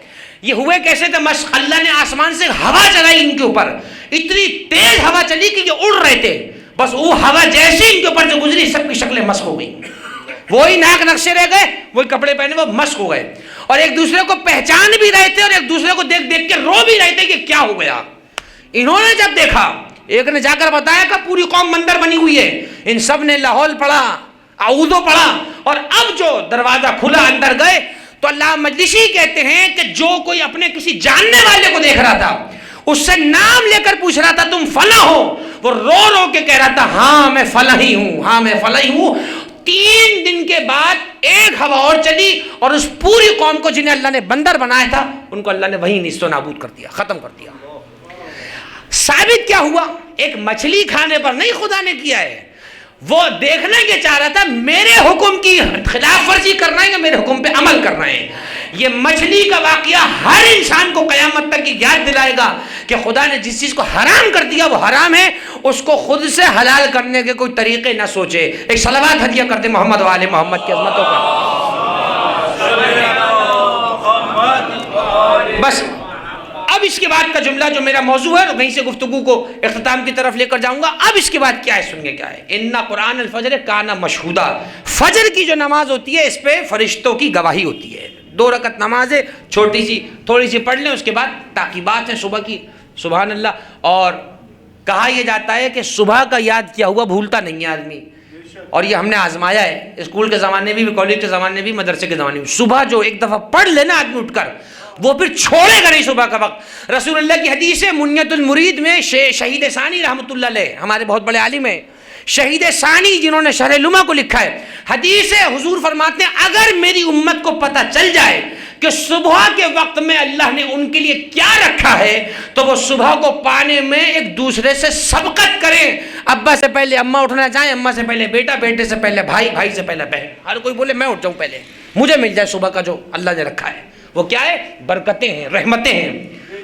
یہ ہوئے کیسے تھے مشق. اللہ نے آسمان سے ہوا چلائی ان کے اوپر، اتنی تیز ہوا چلی کہ یہ اڑ رہے تھے. بس وہ ہوا جیسے ان کے اوپر جو گزری سب کی شکلیں مشق ہو گئی، وہی ناک نقشے رہ گئے، وہی کپڑے پہنے وہ مشق ہو گئے. اور ایک دوسرے کو پہچان بھی رہے تھے اور ایک دوسرے کو دیکھ دیکھ کے رو بھی رہے تھے کہ کیا ہو گیا. انہوں نے جب دیکھا، ایک نے جا کر بتایا کہ پوری قوم بندر بنی ہوئی ہے. ان سب نے لاہول پڑھا، اعوذو پڑھا، اور اب جو دروازہ کھلا اندر گئے تو اللہ مجلسی کہتے ہیں کہ جو کوئی اپنے کسی جاننے والے کو دیکھ رہا تھا اس سے نام لے کر پوچھ رہا تھا تم فلاں ہو، وہ رو رو کے کہہ رہا تھا ہاں میں فلاں ہی ہوں، ہاں میں فلاں ہی ہوں. 3 دن کے بعد ایک ہوا اور چلی اور اس پوری قوم کو جنہیں اللہ نے بندر بنایا تھا ان کو اللہ نے وہیں نیست و نابود کر دیا، ختم کر دیا. ثابت کیا ہوا؟ ایک مچھلی کھانے پر نہیں خدا نے کیا ہے، وہ دیکھنے کے چاہ رہا تھا میرے حکم کی خلاف ورزی کرنا ہے یا میرے حکم پہ عمل کرنا ہے. یہ مچھلی کا واقعہ ہر انسان کو قیامت تک کی یاد دلائے گا کہ خدا نے جس چیز کو حرام کر دیا وہ حرام ہے، اس کو خود سے حلال کرنے کے کوئی طریقے نہ سوچے. ایک صلوات ہدیہ کرتے محمد و آل محمد کی عظمتوں پر. بس اب اس کے بعد کا جملہ جو میرا موضوع ہے وہیں سے گفتگو کو اختتام کی طرف لے کر جاؤں گا. اب اس کے بعد کیا ہے سنیے کیا ہے. اِنَّ قرآن الفجر کانا مشہودا، فجر کی جو نماز ہوتی ہے اس پہ فرشتوں کی گواہی ہوتی ہے. 2 رکعت نماز ہے، چھوٹی سی تھوڑی سی پڑھ لیں، اس کے بعد تعقیبات ہیں صبح کی. سبحان اللہ. اور کہا یہ جاتا ہے کہ صبح کا یاد کیا ہوا بھولتا نہیں ہے آدمی. اور یہ ہم نے آزمایا ہے اسکول کے زمانے میں بھی, کالج کے زمانے میں بھی, مدرسے کے زمانے میں. صبح جو ایک دفعہ پڑھ لینا آدمی اٹھ کر, وہ پھر چھوڑے گا نہیں صبح کا وقت. رسول اللہ کی حدیث ہے منیت المرید میں, شہید ثانی رحمۃ اللہ علیہ ہمارے بہت بڑے عالم ہیں, شہید ثانی جنہوں نے شرح لمع کو لکھا ہے, حدیث ہے حضور فرماتے ہیں اگر میری امت کو پتہ چل جائے کہ صبح کے وقت میں اللہ نے ان کے لیے کیا رکھا ہے تو وہ صبح کو پانے میں ایک دوسرے سے سبقت کریں. ابا سے پہلے اماں اٹھنا چاہیں, اماں سے پہلے بیٹا, بیٹے سے پہلے بھائی, بھائی سے پہلے بہن, ہر کوئی بولے میں اٹھ جاؤں پہلے, مجھے مل جائے صبح کا جو اللہ نے رکھا ہے. وہ کیا ہے؟ برکتیں ہیں, رحمتیں ہیں.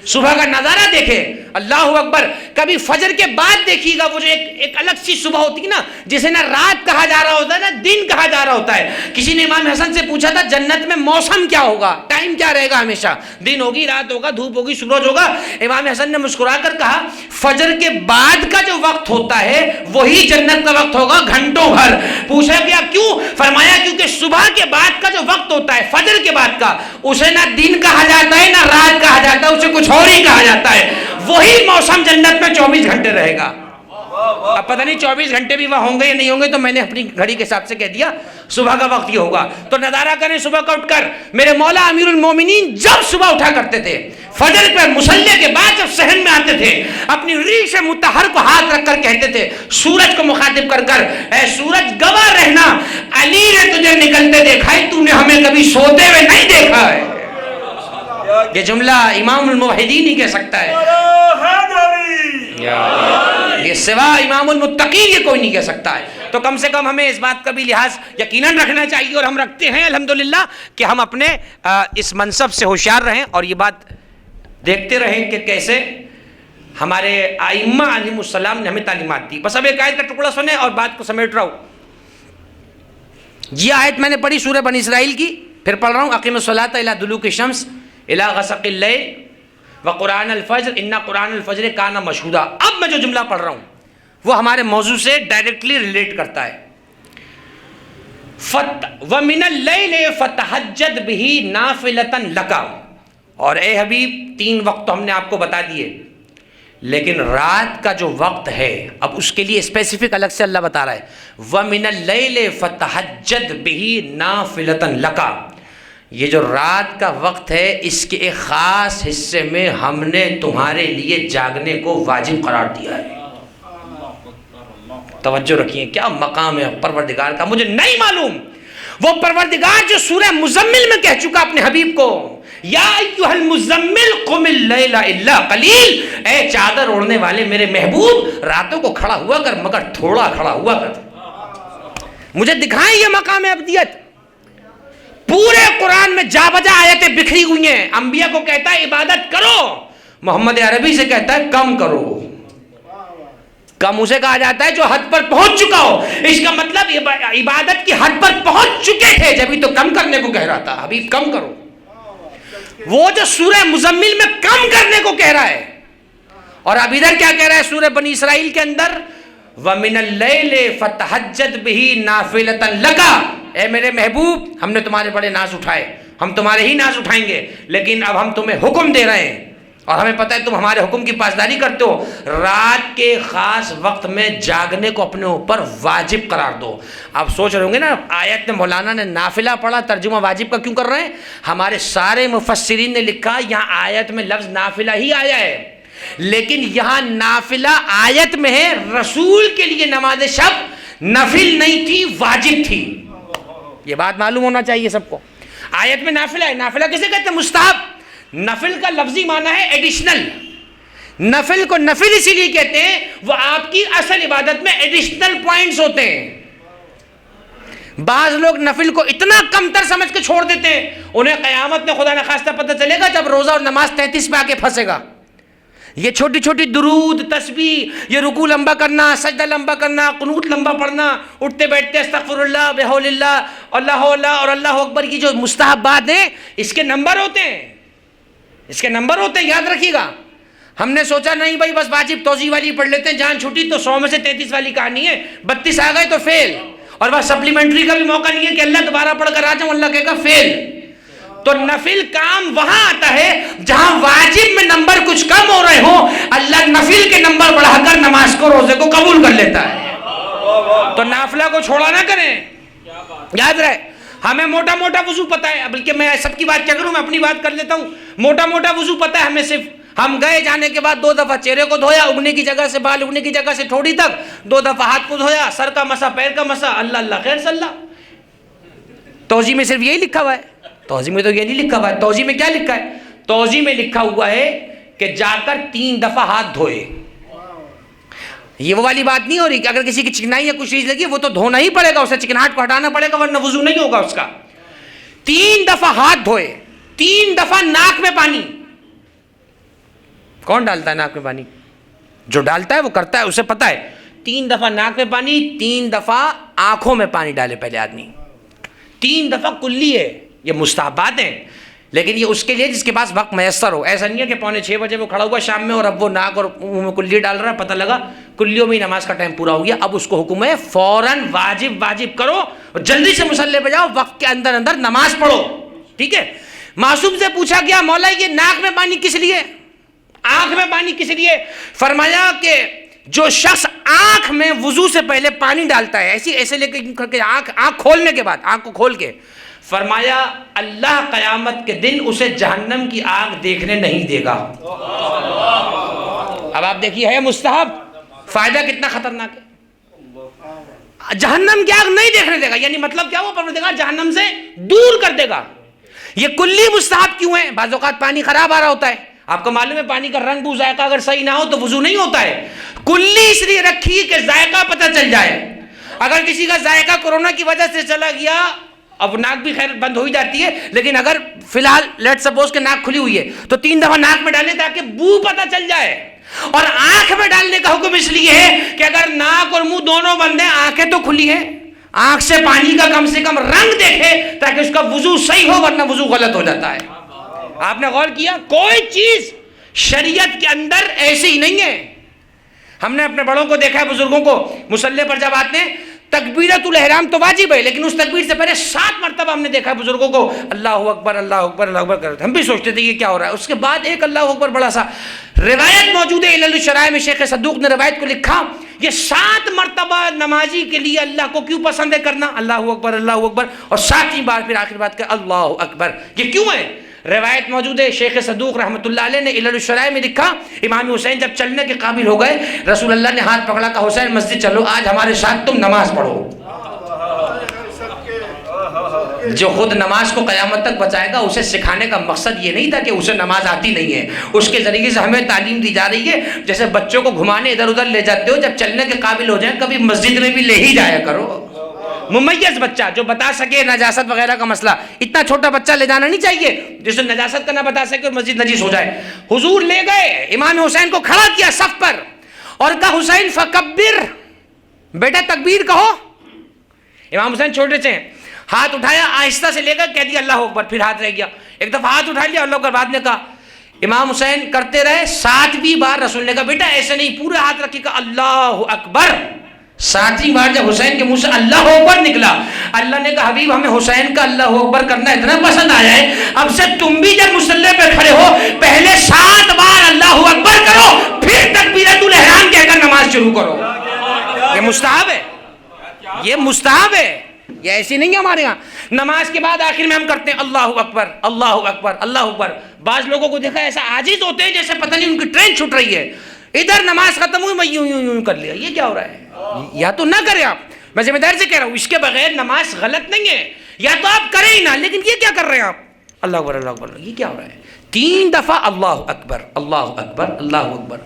صبح کا نظارہ دیکھے, اللہ اکبر. کبھی فجر کے بعد دیکھیے گا, وہ جو ایک الگ سی صبح ہوتی ہے نا, جسے نہ رات کہا جا رہا ہوتا ہے نہ دن کہا جا رہا ہوتا ہے. کسی نے امام حسن سے پوچھا تھا جنت میں موسم کیا ہوگا, ٹائم کیا رہے گا, ہمیشہ دن ہوگی, رات ہوگا, دھوپ ہوگی, سورج ہوگا. امام حسن نے مسکرا کر کہا فجر کے بعد کا جو وقت ہوتا ہے وہی جنت کا وقت ہوگا گھنٹوں بھر. پوچھا گیا کیوں؟ فرمایا کیونکہ صبح کے بعد کا جو وقت ہوتا ہے, فجر کے بعد کا, اسے نہ دن کہا جاتا ہے نہ رات کہا جاتا ہے, اسے کچھ اور ہی کہا جاتا ہے. وہی موسم جنت میں 24 گھنٹے رہے گا. اب پتہ نہیں 24 گھنٹے بھی وہاں ہوں گے یا نہیں ہوں گے, تو میں نے اپنی گھڑی کے حساب سے کہہ دیا صبح کا وقت یہ ہوگا. تو نظارہ کریں صبح کا اٹھ کر. میرے مولا امیر المومنین جب صبح اٹھا کرتے تھے, فجر پہ مصلی کے بعد جب صحن میں آتے تھے, اپنی ریش مطہر کو ہاتھ رکھ کر کہتے تھے سورج کو مخاطب کر کر, اے سورج گواہ رہنا علی نے تجھے نکلتے دیکھا ہے, تو نے ہمیں کبھی سوتے ہوئے نہیں دیکھا ہے. یہ جملہ امام الموحدین ہی کہہ سکتا ہے, یہ سوا امام المتقین یہ کوئی نہیں کہہ سکتا ہے. تو کم سے کم ہمیں اس بات کا بھی لحاظ یقیناً رکھنا چاہیے, اور ہم رکھتے ہیں الحمدللہ, کہ ہم اپنے اس منصب سے ہوشیار رہیں اور یہ بات دیکھتے رہیں کہ کیسے ہمارے ائمہ علیہم السلام نے ہمیں تعلیمات دی. بس اب ایک آیت کا ٹکڑا سنیں اور بات کو سمیٹ رہا ہوں. یہ آیت میں نے پڑھی سورہ بنی اسرائیل کی, پھر پڑھ رہا ہوں اقیم الصلاۃ الی دلوک الشمس الی غسق اللیل وقرآن الفجر ان قرآن الفجر کان مشہودا. اب میں جو جملہ پڑھ رہا ہوں وہ ہمارے موضوع سے ڈائریکٹلی ریلیٹ کرتا ہے. وَمِنَ اللَّيْلِ فَتَحَجَّدْ بِهِ نَافِلَةً لَكَ, اور اے حبیب 3 وقت تو ہم نے آپ کو بتا دیے, لیکن رات کا جو وقت ہے اب اس کے لیے اسپیسیفک الگ سے اللہ بتا رہا ہے. وَمِنَ اللَّيْلِ فَتَحَجَّدْ بِهِ نَافِلَةً لَكَ, یہ جو رات کا وقت ہے اس کے ایک خاص حصے میں ہم نے تمہارے لیے جاگنے کو واجب قرار دیا ہے. توجہ رکھیے, کیا مقام ہے پروردگار کا مجھے نہیں معلوم. وہ پروردگار جو سورہ مزمل میں کہہ چکا اپنے حبیب کو, یا ایھا المزمل قم اللیل الا قلیل, اے چادر اوڑھنے والے میرے محبوب راتوں کو کھڑا ہوا کر مگر تھوڑا کھڑا ہوا کر. مجھے دکھائیں یہ مقام عبدیت. پورے قرآن میں جا بجا آیتیں بکھری ہوئی ہیں. انبیاء کو کہتا ہے عبادت کرو, محمد عربی سے کہتا ہے کم کرو. کم اسے کہا جاتا ہے جو حد پر پہنچ چکا ہو. اس کا مطلب عبادت کی حد پر پہنچ چکے تھے جبھی تو کم کرنے کو کہہ رہا تھا, حبیب کم کرو. وہ جو سورہ مزمل میں کم کرنے کو کہہ رہا ہے, اور اب ادھر کیا کہہ رہا ہے سورہ بنی اسرائیل کے اندر, وَمِنَ اللَّيْلِ فَتَحَجَّدْ بِهِ نَافِلَةً لَكَ, اے میرے محبوب ہم نے تمہارے بڑے ناز اٹھائے, ہم تمہارے ہی ناز اٹھائیں گے, لیکن اب ہم تمہیں حکم دے رہے ہیں اور ہمیں پتہ ہے تم ہمارے حکم کی پاسداری کرتے ہو. رات کے خاص وقت میں جاگنے کو اپنے اوپر واجب قرار دو. آپ سوچ رہے ہوں گے نا آیت میں مولانا نے نافلہ پڑھا, ترجمہ واجب کا کیوں کر رہے ہیں؟ ہمارے سارے مفسرین نے لکھا یہاں آیت میں لفظ نافلہ ہی آیا ہے, لیکن یہاں نافلہ آیت میں ہے, رسول کے لیے نماز شب نفل نہیں تھی, واجب تھی. یہ بات معلوم ہونا چاہیے سب کو. آیت میں نافلہ ہے, نافلہ کسے کہتے ہیں؟ مستحب. نفل کا لفظی معنی ہے ایڈیشنل. نفل کو نفل اسی لیے کہتے ہیں وہ آپ کی اصل عبادت میں ایڈیشنل پوائنٹس ہوتے ہیں. بعض لوگ نفل کو اتنا کم تر سمجھ کے چھوڑ دیتے ہیں, انہیں قیامت میں خدا نخواستہ پتہ چلے گا جب روزہ اور نماز 33 پہ آ کے پھنسے گا. یہ چھوٹی چھوٹی درود, تسبیح, یہ رکوع لمبا کرنا, سجدہ لمبا کرنا, قنوت لمبا پڑھنا, اٹھتے بیٹھتے استغفر اللہ, بحول اللہ, اللہ اللہ اور اللہ اکبر کی جو مستحبات ہیں اس کے نمبر ہوتے ہیں, اس کے نمبر ہوتے ہیں, یاد رکھیے گا. ہم نے سوچا نہیں بھائی بس واجب توضیح والی پڑھ لیتے ہیں, جان چھٹی تو 100 میں سے 33 والی کہانی ہے, 32 آ گئے تو فیل, اور بس سپلیمنٹری کا بھی موقع نہیں ہے کہ اللہ دوبارہ پڑھ کر آ جاؤں, اللہ کہے گا فیل. تو نفل کام وہاں آتا ہے جہاں واجب میں نمبر کچھ کم ہو رہے ہوں, اللہ نفل کے نمبر بڑھا کر نماز کو, روزے کو قبول کر لیتا ہے. تو نافلہ کو چھوڑا نہ کریں. یاد رہے ہمیں موٹا موٹا وضو پتہ ہے, بلکہ میں سب کی بات کیا کروں, میں اپنی بات کر لیتا ہوں. موٹا موٹا وضو پتہ ہے ہمیں, صرف ہم گئے جانے کے بعد 2 دفعہ چہرے کو دھویا, اگنے کی جگہ سے بال اگنے کی جگہ سے ٹھوڑی تک, 2 دفعہ ہاتھ کو دھویا, سر کا مسا, پیر کا مسا, اللہ اللہ خیر صلی اللہ. توضیح میں صرف یہی لکھا ہوا ہے. توضیح میں تو یہ نہیں لکھا ہوا ہے. توضیح میں کیا لکھا ہے؟ توضیح میں لکھا ہوا ہے کہ جا کر 3 دفعہ ہاتھ دھوئے. یہ وہ والی بات نہیں ہو رہی کہ اگر کسی کی چکنائی یا کچھ چیز لگی وہ تو دھونا ہی پڑے گا, اسے چکناہٹ کو ہٹانا پڑے گا ورنہ وضو نہیں ہوگا اس کا. 3 دفعہ ہاتھ دھوئے, 3 دفعہ ناک میں پانی. کون ڈالتا ہے ناک میں پانی؟ جو ڈالتا ہے وہ کرتا ہے, اسے پتہ ہے. 3 دفعہ ناک میں پانی, 3 دفعہ آنکھوں میں پانی ڈالے پہلے آدمی. 3 دفعہ کلی ہے. یہ مستحبات ہیں, لیکن یہ اس کے لیے جس کے پاس وقت میسر ہو. ایسا نہیں ہے کہ 5:45 بجے وہ کھڑا ہوا شام میں اور اب وہ ناک اور منہ میں کلی ڈال رہا ہے, پتہ لگا کلیوں میں ہی نماز کا ٹائم پورا ہو گیا. اب اس کو حکم ہے فوراً واجب کرو اور جلدی سے مصلی پہ جاؤ, وقت کے اندر نماز پڑھو. ٹھیک ہے. معصوم سے پوچھا گیا مولا یہ ناک میں پانی کس لیے, آنکھ میں پانی کس لیے؟ فرمایا کہ جو شخص آنکھ میں وضو سے پہلے پانی ڈالتا ہے, ایسے لے کے آنکھ کھولنے کے بعد, آنکھ کو کھول کے, فرمایا اللہ قیامت کے دن اسے جہنم کی آگ دیکھنے نہیں دے گا. اب آپ دیکھیے ہے مستحب, فائدہ کتنا خطرناک ہے. جہنم کی آگ نہیں دیکھنے دے گا, یعنی مطلب کیا, وہ پروردگار جہنم سے دور کر دے گا. یہ کلی مستحب کیوں ہے؟ بعض اوقات پانی خراب آ رہا ہوتا ہے, آپ کو معلوم ہے پانی کا رنگ بو ذائقہ اگر صحیح نہ ہو تو وضو نہیں ہوتا ہے. کلی اس لیے رکھی کہ ذائقہ پتہ چل جائے. اگر کسی کا ذائقہ کورونا کی وجہ سے چلا گیا, اب ناک بھی خیر بند ہو ہی جاتی ہے, لیکن اگر فی الحال لیٹ سپوز کہ ناک کھلی ہوئی ہے تو 3 دفعہ ناک میں ڈالیں تاکہ بو پتہ چل جائے. اور آنکھ میں ڈالنے کا حکم اس لیے ہے کہ اگر ناک اور منہ دونوں بند ہیں, آنکھیں تو کھلی ہیں, آنکھ سے پانی کا کم سے کم رنگ دیکھے تاکہ اس کا وضو صحیح ہو, ورنہ وضو غلط ہو جاتا ہے. آپ نے غور کیا کوئی چیز شریعت کے اندر ایسی ہی نہیں ہے. ہم نے اپنے بڑوں کو دیکھا ہے, بزرگوں کو, مصلی پر جب آتے ہیں تکبیرۃ الاحرام تو واجب ہے, لیکن اس تکبیر سے پہلے 7 مرتبہ ہم نے دیکھا ہے بزرگوں کو اللہ اکبر اللہ اکبر اللہ اکبر کرتے. ہم بھی سوچتے تھے یہ کیا ہو رہا ہے. اس کے بعد ایک اللہ اکبر بڑا سا روایت موجود ہے, علل الشرائع میں شیخ صدوق نے روایت کو لکھا, یہ 7 مرتبہ نمازی کے لیے اللہ کو کیوں پسند ہے کرنا, اللہ اکبر, اور 7ویں بار پھر آخر بات کہ اللہ اکبر. یہ کیوں ہے؟ روایت موجود ہے, شیخ صدوق رحمۃ اللہ علیہ نے علل الشرائع میں لکھا, امام حسین جب چلنے کے قابل ہو گئے, رسول اللہ نے ہاتھ پکڑا, کہ حسین مسجد چلو, آج ہمارے ساتھ تم نماز پڑھو. جو خود نماز کو قیامت تک بچائے گا, اسے سکھانے کا مقصد یہ نہیں تھا کہ اسے نماز آتی نہیں ہے, اس کے ذریعے سے ہمیں تعلیم دی جا رہی ہے. جیسے بچوں کو گھمانے ادھر ادھر لے جاتے ہو, جب چلنے کے قابل ہو جائیں کبھی مسجد میں بھی لے ہی جایا کرو. ممیز بچہ جو بتا سکے نجاست وغیرہ کا مسئلہ, اتنا چھوٹا بچہ لے جانا نہیں چاہیے جسے نجاست کا نہ بتا سکے اور مسجد نجیس ہو جائے. حضور لے گئے, امام حسین کو کھڑا کیا صف پر اور کہا حسین فکبر, بیٹا تکبیر کہو. امام حسین چھوٹے سے ہیں, ہاتھ اٹھایا, آہستہ سے لے کر کہہ دیا اللہ اکبر, پھر ہاتھ رہ گیا. ایک دفعہ ہاتھ اٹھا لیا اللہ اکبر, بعد نے کہا. امام حسین کرتے رہے, 7ویں بار رسول نے کہا بیٹا ایسے نہیں, پورے ہاتھ رکھے کہا اللہ اکبر. 7ویں بار جب حسین کے منہ سے اللہ اکبر نکلا, اللہ نے کہا حبیب ہمیں حسین کا اللہ اکبر کرنا اتنا پسند آیا ہے, اب سے تم بھی جب مصلی پہ کھڑے ہو پہلے 7 بار اللہ اکبر کرو, پھر تکبیرۃ الاحرام کہہ کر نماز شروع کرو. یہ مستحب ہے, یہ مستحب ہے, یہ ایسی نہیں ہے ہمارے ہاں. نماز کے بعد آخر میں ہم کرتے ہیں اللہ اکبر اللہ اکبر اللہ اکبر. بعض لوگوں کو دیکھا ایسا عاجز ہوتے ہیں جیسے پتہ نہیں ان کی ٹرین چھوٹ رہی ہے, ادھر نماز ختم ہوئی میں یوں کر لیا. یہ کیا ہو رہا ہے؟ یا تو نہ کریں آپ, میں ذمہ داری سے کہہ رہا ہوں, اس کے بغیر نماز غلط نہیں ہے, یا تو آپ کریں ہی نہ, لیکن یہ کیا کر رہے ہیں آپ اللہ اکبر اللہ اکبر, یہ کیا ہو رہا ہے؟ 3 دفعہ اللہ اکبر اللہ اکبر اللہ اکبر.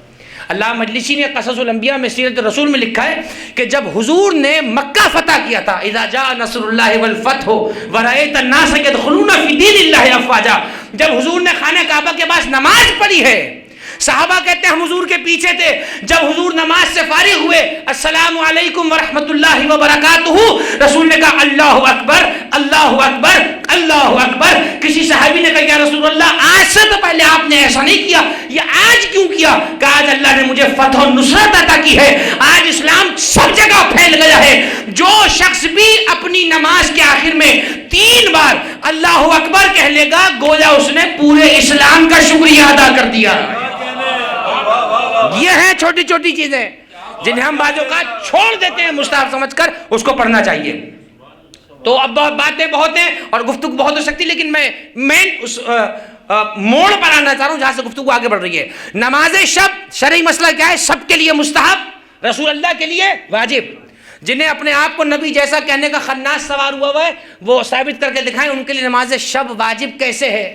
اللہ مجلسی نے قصص الانبیاء میں سیرت رسول میں لکھا ہے کہ جب حضور نے مکہ فتح کیا تھا, اذا جاء نصر اللہ والفتح ورأیت الناس یدخلون فی دین اللہ افواجا, جب حضور نے خانہ کعبہ کے پاس نماز پڑھی ہے, صحابہ کہتے ہیں ہم حضور کے پیچھے تھے, جب حضور نماز سے فارغ ہوئے السلام علیکم ورحمۃ اللہ وبرکاتہ, رسول نے کہا اللہ اکبر اللہ اکبر اللہ اکبر. کسی صحابی نے کہا یا رسول اللہ آج سے تو پہلے آپ نے ایسا نہیں کیا, یہ آج کیوں کیا؟ کہ آج اللہ نے مجھے فتح و نصرت عطا کی ہے, آج اسلام سب جگہ پھیل گیا ہے. جو شخص بھی اپنی نماز کے آخر میں 3 بار اللہ اکبر کہہ لے گا, گویا اس نے پورے اسلام کا شکریہ ادا کر دیا. یہ ہیں چھوٹی چھوٹی چیزیں. جنہیں ہم بعض اوقات چھوڑ دیتے ہیں مستحب سمجھ کر، اس کو پڑھنا چاہیے۔ تو اب باتیں بہت ہیں اور گفتگو بہت ہو سکتی، لیکن میں اس موڑ پر آنا چاہ رہا ہوں جہاں سے گفتگو آگے بڑھ رہی ہے۔ نماز شب شرعی مسئلہ کیا ہے؟ سب کے لیے مستحب، رسول اللہ کے لیے واجب۔ جنہیں اپنے آپ کو نبی جیسا کہنے کا خناس سوار ہوا ہے وہ ثابت کر کے دکھائیں ان کے لیے نماز شب واجب کیسے ہے؟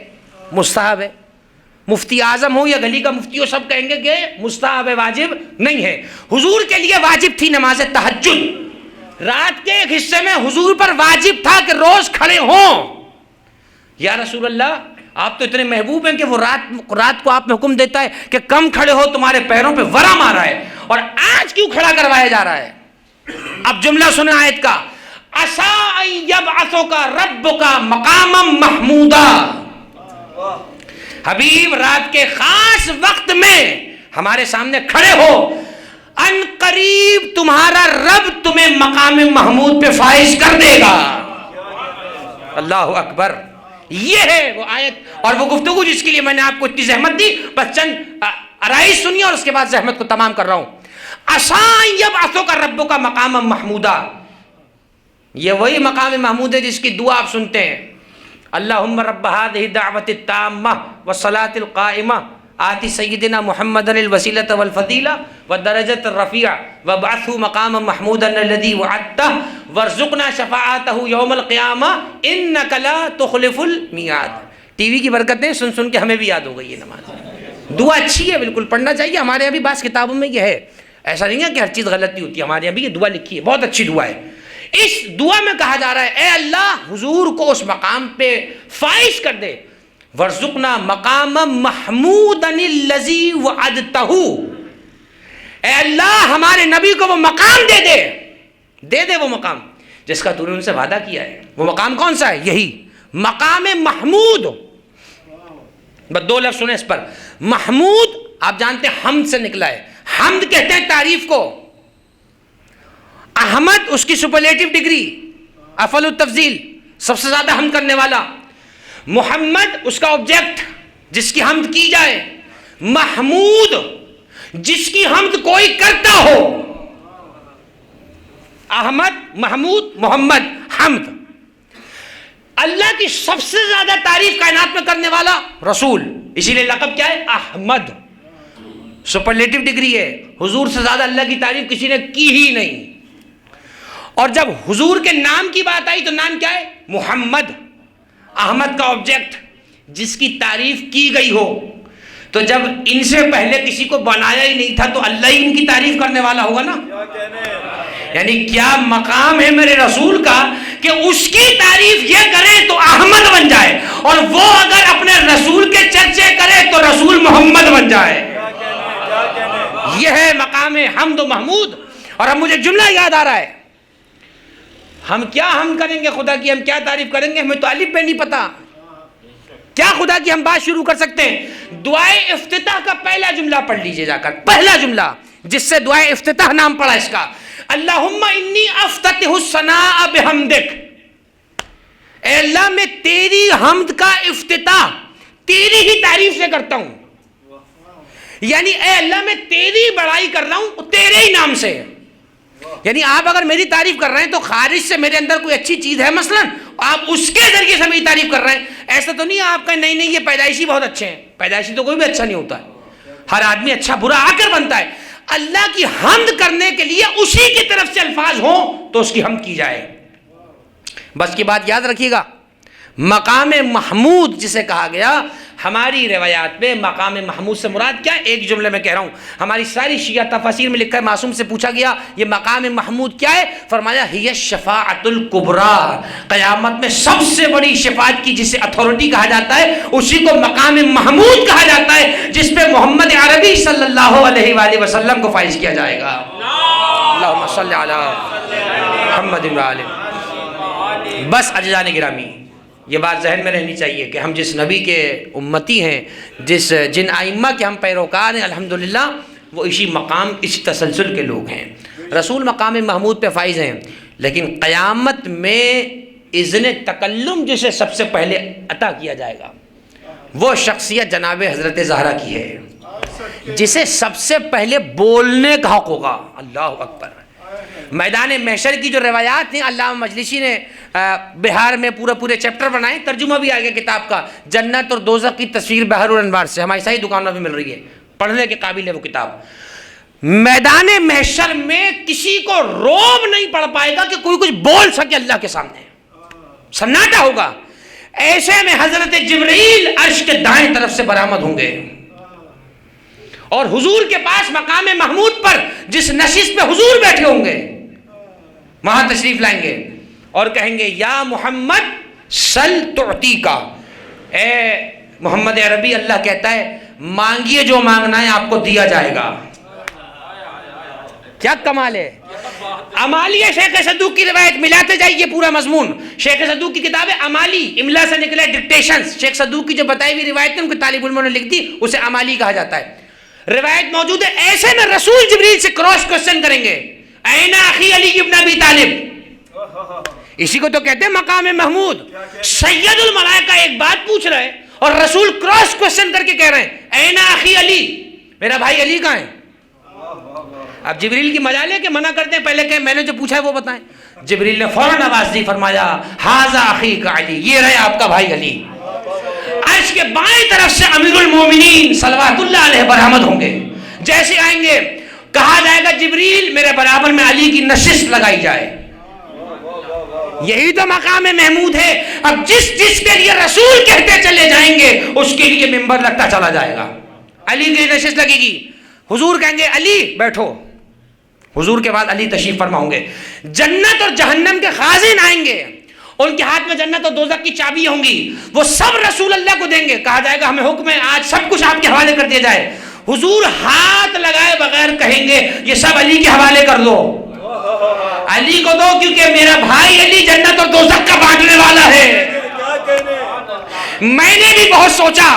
مستحب ہے۔ مفتی اعظم ہو یا گلی کا مفتی ہو سب کہیں گے کہ مستحب ہے، واجب نہیں ہے۔ حضور کے لیے واجب تھی نماز تہجد، رات کے ایک حصے میں حضور پر واجب تھا کہ روز کھڑے ہوں۔ یا رسول اللہ آپ تو اتنے محبوب ہیں کہ وہ رات کو آپ نے حکم دیتا ہے کہ کم کھڑے ہو، تمہارے پیروں پہ ورم آ رہا ہے، اور آج کیوں کھڑا کروایا جا رہا ہے؟ اب جملہ سنیں آیت کا، عَسَىٰ أَن يَبْعَثَكَ رَبُّكَ مَقَامًا مَحْمُودًا۔ حبیب رات کے خاص وقت میں ہمارے سامنے کھڑے ہو، ان قریب تمہارا رب تمہیں مقام محمود پہ فائز کر دے گا۔ اللہ اکبر، یہ ہے وہ آیت اور وہ گفتگو جس کے لیے میں نے آپ کو اتنی زحمت دی، بس چند آرائش سنی اور اس کے بعد زحمت کو تمام کر رہا ہوں۔ عَسَىٰ أَن يَبْعَثَكَ رَبُّكَ مَقَامًا مَحْمُودًا، یہ وہی مقام محمود ہے جس کی دعا آپ سنتے ہیں، اللہم رب هذه الدعوة التامة والصلاة القائمة آتی سیدنا محمد الوسیلة والفضیلہ والدرجة الرفیعہ وابعثه مقاما محمودا الذی وعدته وارزقنا شفاعته یوم القیامہ انک لا تخلف المیعاد۔ ٹی وی کی برکتیں سن سن کے ہمیں بھی یاد ہو گئی یہ نماز، دعا اچھی ہے، بالکل پڑھنا چاہیے۔ ہمارے یہاں بھی بعض کتابوں میں یہ ہے، ایسا نہیں ہے کہ ہر چیز غلطی ہوتی ہے، ہمارے یہاں بھی یہ دعا لکھی ہے، بہت اچھی دعا ہے۔ اس دعا میں کہا جا رہا ہے اے اللہ حضور کو اس مقام پہ فائز کر دے، وارزقنا مقاما محمودا الذی وعدتہ، اے اللہ ہمارے نبی کو وہ مقام دے دے وہ مقام جس کا تو نے ان سے وعدہ کیا ہے۔ وہ مقام کون سا ہے؟ یہی مقام محمود۔ بس دو لفظ سنیں اس پر، محمود آپ جانتے ہیں حمد سے نکلا ہے، حمد کہتے ہیں تعریف کو، احمد اس کی سپرلیٹو ڈگری، افضل التفضیل سب سے زیادہ حمد کرنے والا، محمد اس کا آبجیکٹ جس کی حمد کی جائے، محمود جس کی حمد کوئی کرتا ہو، احمد محمود محمد حمد۔ اللہ کی سب سے زیادہ تعریف کائنات میں کرنے والا رسول، اسی لیے لقب کیا ہے؟ احمد، سپرلیٹو ڈگری ہے، حضور سے زیادہ اللہ کی تعریف کسی نے کی ہی نہیں۔ اور جب حضور کے نام کی بات آئی تو نام کیا ہے؟ محمد، احمد کا آبجیکٹ جس کی تعریف کی گئی ہو۔ تو جب ان سے پہلے کسی کو بنایا ہی نہیں تھا تو اللہ ہی ان کی تعریف کرنے والا ہوگا نا۔ یعنی کیا مقام ہے میرے رسول کا کہ اس کی تعریف یہ کرے تو احمد بن جائے، اور وہ اگر اپنے رسول کے چرچے کرے تو رسول محمد بن جائے۔ یہ ہے مقام حمد و محمود۔ اور اب مجھے جملہ یاد آ رہا ہے، ہم کیا ہم کریں گے خدا کی، ہم کیا تعریف کریں گے، ہمیں تو الف بے نہیں پتا، کیا خدا کی ہم بات شروع کر سکتے ہیں؟ دعائے افتتاح کا پہلا جملہ پڑھ لیجئے جا کر، پہلا جملہ جس سے دعائے افتتاح نام پڑا اس کا، اللہم انی افتتح الثناء بحمدک، اے اللہ میں تیری حمد کا افتتاح تیری ہی تعریف سے کرتا ہوں، یعنی اے اللہ میں تیری بڑائی کر رہا ہوں تیرے ہی نام سے۔ یعنی آپ اگر میری تعریف کر رہے ہیں تو خارج سے میرے اندر کوئی اچھی چیز ہے، مثلا آپ اس کے ذریعے سے میری تعریف کر رہے ہیں، ایسا تو نہیں ہے آپ کا نہیں یہ پیدائشی بہت اچھے ہیں، پیدائشی تو کوئی بھی اچھا نہیں ہوتا ہے، ہر آدمی اچھا برا آ کر بنتا ہے۔ اللہ کی حمد کرنے کے لیے اسی کی طرف سے الفاظ ہوں تو اس کی حمد کی جائے۔ بس کی بات یاد رکھیے گا، مقام محمود جسے کہا گیا، ہماری روایات میں مقام محمود سے مراد کیا ہے؟ ایک جملے میں کہہ رہا ہوں، ہماری ساری شیعہ تفاسیر میں لکھا ہے، معصوم سے پوچھا گیا یہ مقام محمود کیا ہے؟ فرمایا ہی الشفاعۃ الکبریٰ، قیامت میں سب سے بڑی شفاعت کی جسے اتھارٹی کہا جاتا ہے اسی کو مقام محمود کہا جاتا ہے، جس پہ محمد عربی صلی اللہ علیہ وآلہ وسلم کو فائز کیا جائے گا۔ اللہم صلی علی محمد وآلہ۔ بس عزیزان گرامی، یہ بات ذہن میں رہنی چاہیے کہ ہم جس نبی کے امتی ہیں، جن ائمہ کے ہم پیروکار ہیں، الحمدللہ وہ اسی مقام اسی تسلسل کے لوگ ہیں۔ رسول مقام محمود پہ فائز ہیں، لیکن قیامت میں اذن تکلم جسے سب سے پہلے عطا کیا جائے گا وہ شخصیت جناب حضرت زہرا کی ہے۔ جسے سب سے پہلے بولنے کا حق ہوگا. اللہ اکبر. میدان محشر کی جو روایات ہیں علامہ مجلسی نے بہار میں پورے چیپٹر بنائے, ترجمہ بھی آ گیا کتاب کا, جنت اور دوزخ کی تصویر بحر الانوار سے, ہماری صحیح دکانوں میں مل رہی ہے, پڑھنے کے قابل ہے وہ کتاب. میدان محشر میں کسی کو روب نہیں پڑ پائے گا کہ کوئی کچھ بول سکے اللہ کے سامنے, سناٹا ہوگا. ایسے میں حضرت جبرائیل عرش کے دائیں طرف سے برآمد ہوں گے اور حضور کے پاس مقام محمود پر جس نشست پہ حضور بیٹھے ہوں گے وہاں تشریف لائیں گے اور کہیں گے یا محمد سل تعطی کا. اے محمد عربی, اللہ کہتا ہے مانگیے جو مانگنا ہے آپ کو دیا جائے گا. کیا کمال ہے. امالی شیخ صدوق کی روایت, ملاتے جائیے پورا مضمون. شیخ صدوق کی کتاب ہے امالی, املا سے نکلا ڈکٹیشنز. شیخ صدوق کی جو بتائی ہوئی روایت ہے ان کے طالب علموں نے لکھ دی, اسے امالی کہا جاتا ہے. روایت موجود ہے, ایسے میں رسول جبریل سے کراس کوسچن کریں گے, این اخی علی ابن ابی طالب. اسی کو تو کہتے ہیں مقام محمود. سید الملائکہ ایک بات پوچھ رہے ہیں اور رسول کراس کوسچن کر کے کہہ رہے ہیں این اخی علی, میرا بھائی علی کہاں ہے. اب جبریل کی مجال ہے کہ منع کرتے ہیں, پہلے کہ میں نے جو پوچھا ہے وہ بتائیں. جبریل نے فوراً آواز دی, فرمایا ھذا اخیک علی, یہ رہے آپ کا بھائی علی. عرش کے بائیں طرف سے امیر المومنین صلوات اللہ علیہ برآمد ہوں گے. جیسے آئیں گے کہا جائے گا جبریل میرے برابر میں علی کی نشست لگائی جائے. یہی تو مقام محمود ہے. اب جس کے لیے رسول کہتے چلے جائیں گے اس کے لیے منبر لگتا چلا جائے گا. علی کی نشست لگے گی, حضور کہیں گے علی بیٹھو, حضور کے بعد علی تشریف فرما ہوں گے. جنت اور جہنم کے خازن آئیں گے, ان کے ہاتھ میں جنت اور دوزخ کی چابی ہوں گی, وہ سب رسول اللہ کو دیں گے. کہا جائے گا ہمیں حکم ہے آج سب کچھ آپ کے حوالے کر دیا جائے. حضور ہاتھ لگائے بغیر کہیں گے یہ سب علی کے حوالے کر دو, علی کو دو, کیونکہ میرا بھائی علی جنت اور دوزخ کا بانٹنے والا ہے. میں نے بھی بہت سوچا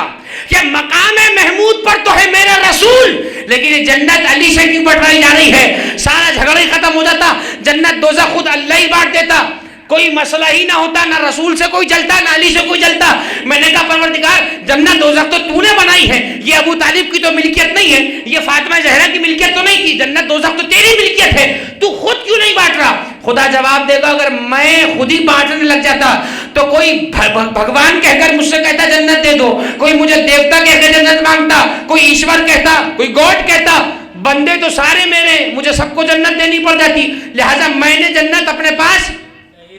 کہ مقام محمود پر تو ہے میرا رسول, لیکن یہ جنت علی سے کیوں بٹوائی جا رہی ہے. سارا جھگڑا ہی ختم ہو جاتا, جنت دوزخ خود اللہ ہی بانٹ دیتا, کوئی مسئلہ ہی نہ ہوتا, نہ رسول سے کوئی جلتا نہ علی سے کوئی جلتا. میں نے کہا پروردگار جنت دوزخ تو تو نے بنائی ہے, یہ ابو طالب کی تو ملکیت نہیں ہے, یہ فاطمہ زہرا کی ملکیت تو نہیں تھی, جنت دوزخ تو تیری ملکیت ہے, تو خود کیوں نہیں بانٹ رہا. خدا جواب دے گا اگر میں خود ہی بانٹنے لگ جاتا تو کوئی بھگوان کہہ کر مجھ سے کہتا جنت دے دو, کوئی مجھے دیوتا کہہ کر جنت مانگتا, کوئی ایشور کہتا, کوئی گاڈ کہتا, بندے تو سارے میرے, مجھے سب کو جنت دینی پڑ جاتی. لہٰذا میں نے جنت اپنے پاس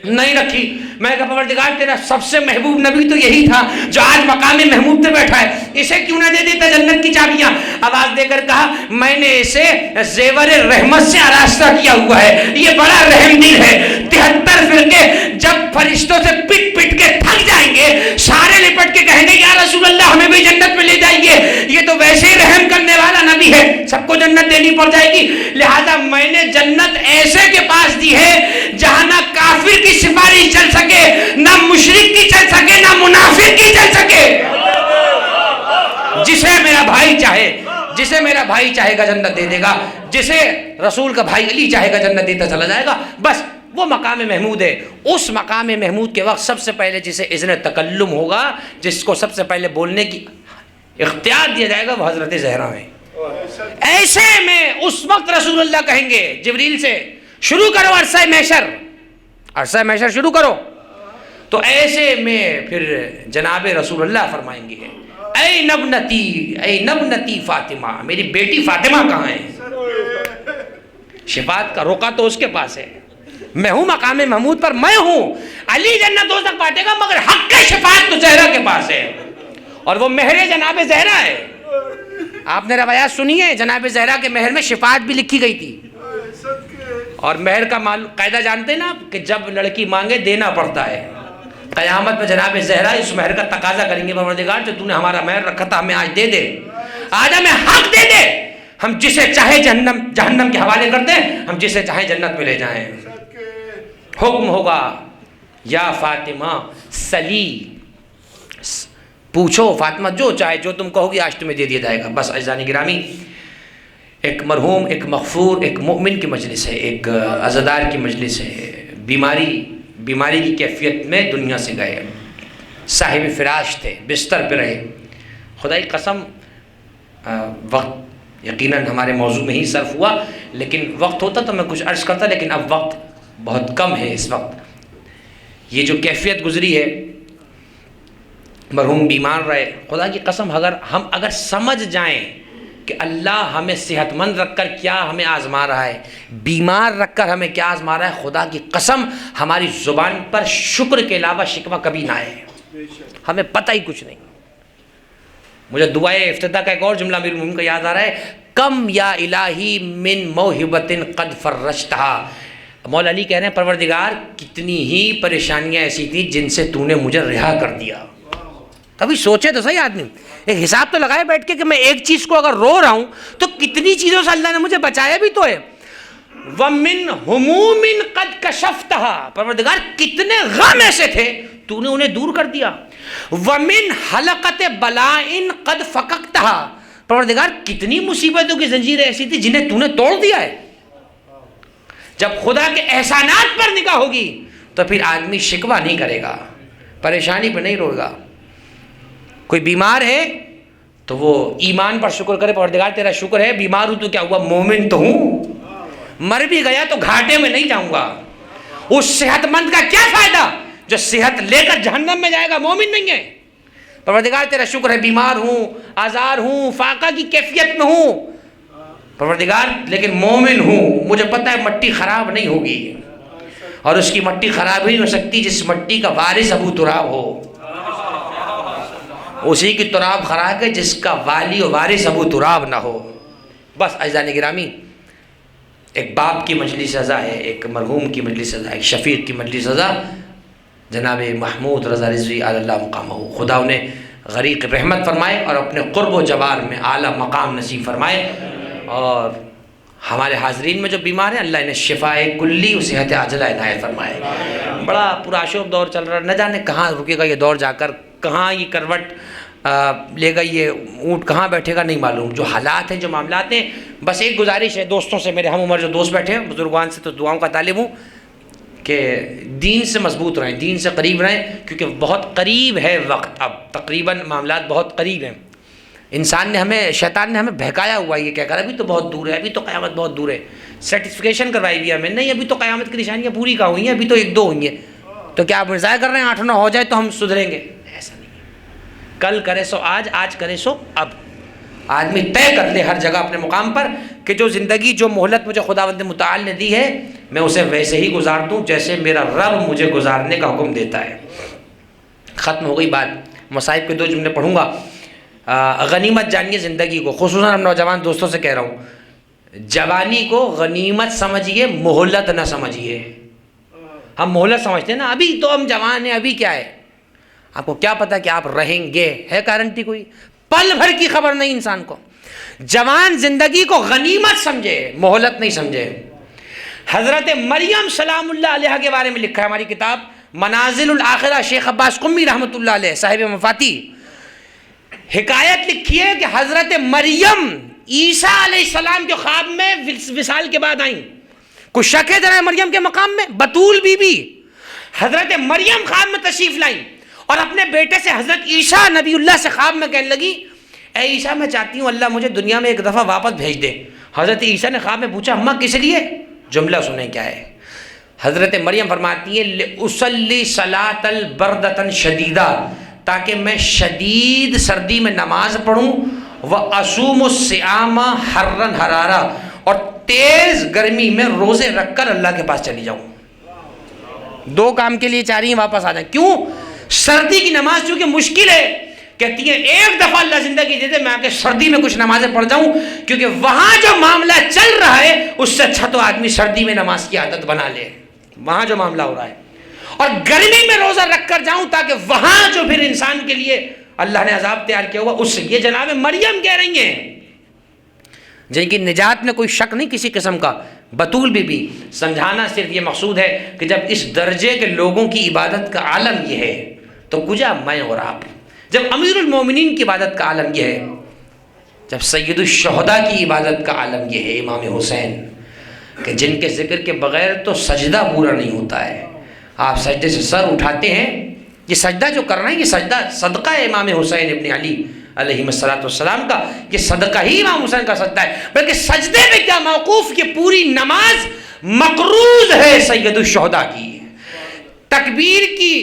نہیں رکھی. میں کہا پروردگار تیرا سب سے محبوب نبی تو یہی تھا جو آج مقام محمود پہ بیٹھا ہے, اسے کیوں نہ دے دیتا جنت کی چابیاں. آواز دے کر کہا میں نے اسے زیور رحمت سے آراستہ کیا ہوا ہے, یہ بڑا رحم دل ہے. 73 فرقے جب فرشتوں سے پٹ پٹ کے تھک جائیں گے سارے لپٹ کے کہیں گے یا رسول اللہ ہمیں بھی جنت میں لے جائیے, یہ تو ویسے ہی رحم کرنے والا نبی ہے, سب کو جنت دینی پڑ جائے گی. لہذا میں نے جنت ایسے کے پاس دی ہے جہاں نہ کافر کی سفارش چل سکے, نہ مشرک کی چل سکے, نہ منافق کی چل سکے. جسے میرا بھائی چاہے, جسے میرا بھائی چاہے گا جنت دے دے گا, جسے رسول کا بھائی علی چاہے گا جنت دیتا چلا جائے گا. بس وہ مقام محمود ہے. اس مقام محمود کے وقت سب سے پہلے جسے اذن تکلم ہوگا, جس کو سب سے پہلے بولنے کی اختیار دیا جائے گا, وہ حضرت زہرا ہے. ایسے میں اس وقت رسول اللہ کہیں گے جبریل سے شروع کرو عرصہ محشر, عرصہ محشر شروع کرو. تو ایسے میں پھر جناب رسول اللہ فرمائیں گے اے نبنتی فاطمہ, میری بیٹی فاطمہ کہاں ہے. شفاعت کا روکا تو اس کے پاس ہے, میں ہوں مقام محمود پر, میں ہوں. علی جنت دوزخ بانٹے گا مگر حق کا شفاعت تو زہرا کے پاس ہے, اور وہ مہر جناب زہرا ہے. آپ نے روایات سنی ہے, جناب زہرا کے مہر میں شفاعت بھی لکھی گئی تھی. اور مہر کا قاعدہ جانتے ہیں نا کہ جب لڑکی مانگے دینا پڑتا ہے. قیامت میں جناب زہرا اس مہر کا تقاضا کریں گے پروردگار جو تو نے ہمارا مہر رکھا تھا ہمیں آج دے دے, آج ہمیں حق دے دے, ہم جسے چاہے جہنم کے حوالے کر دیں, ہم جسے چاہے جنت میں لے جائیں. حکم ہوگا یا فاطمہ سلی, پوچھو فاطمہ جو چاہے, جو تم کہو گی آج تمہیں دے دیا جائے گا. بس عزیزان گرامی, ایک مرحوم, ایک مغفور, ایک مؤمن کی مجلس ہے, ایک عزادار کی مجلس ہے. بیماری کی کیفیت میں دنیا سے گئے, صاحب فراش تھے, بستر پہ رہے. خدا کی قسم وقت یقیناً ہمارے موضوع میں ہی صرف ہوا، لیکن وقت ہوتا تو میں کچھ عرض کرتا، لیکن اب وقت بہت کم ہے اس وقت۔ یہ جو کیفیت گزری ہے، مرحوم بیمار رہے، خدا کی قسم اگر سمجھ جائیں کہ اللہ ہمیں صحت مند رکھ کر کیا ہمیں آزما رہا ہے، بیمار رکھ کر ہمیں کیا آزما رہا ہے، خدا کی قسم ہماری زبان پر شکر کے علاوہ شکوہ کبھی نہ آئے، ہمیں پتہ ہی کچھ نہیں۔ مجھے دعائے افتتاح کا ایک اور جملہ امیر المومنین کا یاد آ رہا ہے، کم یا الہی من موہبت قد فرجتہا، مولا علی کہہ رہے ہیں پروردگار کتنی ہی پریشانیاں ایسی تھیں جن سے تو نے مجھے رہا کر دیا۔ کبھی سوچے تو صحیح آدمی، ایک حساب تو لگائے بیٹھ کے کہ میں ایک چیز کو اگر رو رہا ہوں تو کتنی چیزوں سے اللہ نے مجھے بچایا بھی تو ہے۔ وَمِنْ هُمُومٍ قَدْ كَشَفْتَهَا، پروردگار کتنے غم ایسے تھے تو نے انہیں دور کر دیا۔ وَمِنْ حَلَقَةِ بَلَائٍ قَدْ فَكَكْتَهَا، پروردگار کتنی مصیبتوں کی زنجیریں ایسی تھی جنہیں تو نے توڑ دیا ہے۔ جب خدا کے احسانات پر نگاہ ہوگی تو پھر آدمی شکوہ نہیں کرے گا، پریشانی پہ نہیں روئے گا۔ کوئی بیمار ہے تو وہ ایمان پر شکر کرے، پروردگار تیرا شکر ہے، بیمار ہوں تو کیا ہوا، مومن تو ہوں، مر بھی گیا تو گھاٹے میں نہیں جاؤں گا۔ اس صحت مند کا کیا فائدہ جو صحت لے کر جہنم میں جائے گا، مومن نہیں ہے۔ پروردگار تیرا شکر ہے، بیمار ہوں، آزار ہوں، فاقہ کی کیفیت میں ہوں پروردگار، لیکن مومن ہوں، مجھے پتہ ہے مٹی خراب نہیں ہوگی، اور اس کی مٹی خراب نہیں ہو سکتی جس مٹی کا وارث ابو تراب ہو، اسی کی تراب خراب ہے جس کا والی و وارث ابو تراب نہ ہو۔ بس عزیزان گرامی، ایک باپ کی مجلس سزا ہے، ایک مرحوم کی مجلس سزا، ایک شفیق کی مجلس سزا، جناب محمود رضا رضوی علی اللہ مقامہ، خدا انہیں غریق رحمت فرمائے اور اپنے قرب و جوار میں اعلیٰ مقام نصیب فرمائے، اور ہمارے حاضرین میں جو بیمار ہیں اللہ انہیں شفاء کلی و صحت عاجلہ عنایت فرمائے۔ بڑا پرآشوب دور چل رہا ہے، نہ جانے کہاں رکے گا یہ دور جا کر، کہاں یہ کروٹ لے گا، یہ اونٹ کہاں بیٹھے گا نہیں معلوم۔ جو حالات ہیں، جو معاملات ہیں، بس ایک گزارش ہے دوستوں سے، میرے ہم عمر جو دوست بیٹھے ہیں بزرگوان سے، تو دعاؤں کا طالب ہوں کہ دین سے مضبوط رہیں، دین سے قریب رہیں، کیونکہ بہت قریب ہے وقت، اب تقریباً معاملات بہت قریب ہیں۔ انسان نے ہمیں، شیطان نے ہمیں بہکایا ہوا ہے یہ کہہ کر ابھی تو بہت دور ہے، ابھی تو قیامت بہت دور ہے، سرٹیفکیشن کروائی بھی ہمیں، نہیں ابھی تو قیامت کی نشانیاں پوری کا ہوئی ہیں، ابھی تو 1-2 ہوئی ہیں، تو کیا آپ ضائع کر رہے ہیں 8-9 ہو جائے تو ہم سدھریں گے؟ ایسا نہیں ہے، کل کرے سو آج، آج کرے سو اب۔ آدمی طے کر لے ہر جگہ اپنے مقام پر کہ جو زندگی، جو مہلت مجھے خداوند متعال نے دی ہے، میں اسے ویسے ہی گزار دوں جیسے میرا رب مجھے گزارنے کا حکم دیتا ہے۔ ختم ہو گئی بات، مصائب کے 2 جملے پڑھوں گا۔ غنیمت جانیے زندگی کو، خصوصاً ہم نوجوان دوستوں سے کہہ رہا ہوں، جوانی کو غنیمت سمجھیے، مہلت نہ سمجھیے۔ ہم مہلت سمجھتے ہیں نا، ابھی تو ہم جوان ہیں، ابھی کیا ہے، آپ کو کیا پتا کہ آپ رہیں گے، ہے گارنٹی کوئی؟ پل بھر کی خبر نہیں انسان کو۔ جوان زندگی کو غنیمت سمجھے، مہلت نہیں سمجھے۔ حضرت مریم سلام اللہ علیہ کے بارے میں لکھا ہے ہماری کتاب منازل الآخرہ، شیخ عباس قمی رحمۃ اللہ علیہ صاحب مفاتی، حکایت لکھی ہے کہ حضرت مریم عیسیٰ علیہ السلام کے خواب میں وصال کے بعد آئیں۔ کچھ شک ہے ذرا مریم کے مقام میں؟ بطول بی بی حضرت مریم خواب میں تشریف لائیں اور اپنے بیٹے سے حضرت عیسیٰ نبی اللہ سے خواب میں کہنے لگی، اے عیسیٰ میں چاہتی ہوں اللہ مجھے دنیا میں ایک دفعہ واپس بھیج دے۔ حضرت عیسیٰ نے خواب میں پوچھا اماں کس لیے؟ جملہ سنیں کیا ہے۔ حضرت مریم فرماتی ہے لِأُصَلِّ صَلَاةً بَرْدَةً شَدِيدًا، تاکہ میں شدید سردی میں نماز پڑھوں، وَأَصُومُ الصِّيَامَ حَرًّا حَرَارًا، اور تیز گرمی میں روزے رکھ کر اللہ کے پاس چلی جاؤں۔ 2 کام کے لیے چاہ رہی ہیں واپس آ جائیں، کیوں؟ سردی کی نماز چونکہ مشکل ہے، کہتی ہیں ایک دفعہ اللہ زندگی دے دے میں آ کے سردی میں کچھ نمازیں پڑھ جاؤں، کیونکہ وہاں جو معاملہ چل رہا ہے اس سے اچھا تو آدمی سردی میں نماز کی عادت بنا لے، وہاں جو معاملہ ہو رہا ہے، اور گرمی میں روزہ رکھ کر جاؤں تاکہ وہاں جو پھر انسان کے لیے اللہ نے عذاب تیار کیا ہوا اس سے۔ یہ جناب مریم کہہ رہی ہیں جن کی نجات میں کوئی شک نہیں کسی قسم کا، بطول بی بی۔ سمجھانا صرف یہ مقصود ہے کہ جب اس درجے کے لوگوں کی عبادت کا عالم یہ ہے تو کجا میں اور آپ، جب امیر المومنین کی عبادت کا عالم یہ ہے، جب سید الشہداء کی عبادت کا عالم یہ ہے، امام حسین، کہ جن کے ذکر کے بغیر تو سجدہ پورا نہیں ہوتا ہے، آپ سجدے سے سر اٹھاتے ہیں، یہ سجدہ جو کر رہے ہیں یہ سجدہ صدقہ ہے امام حسین ابن علی علیہ السلام کا یہ صدقہ ہی امام حسین کا صدقہ ہے، بلکہ سجدے میں کیا موقوف، یہ پوری نماز مقروض ہے سید الشہداء کی، تکبیر کی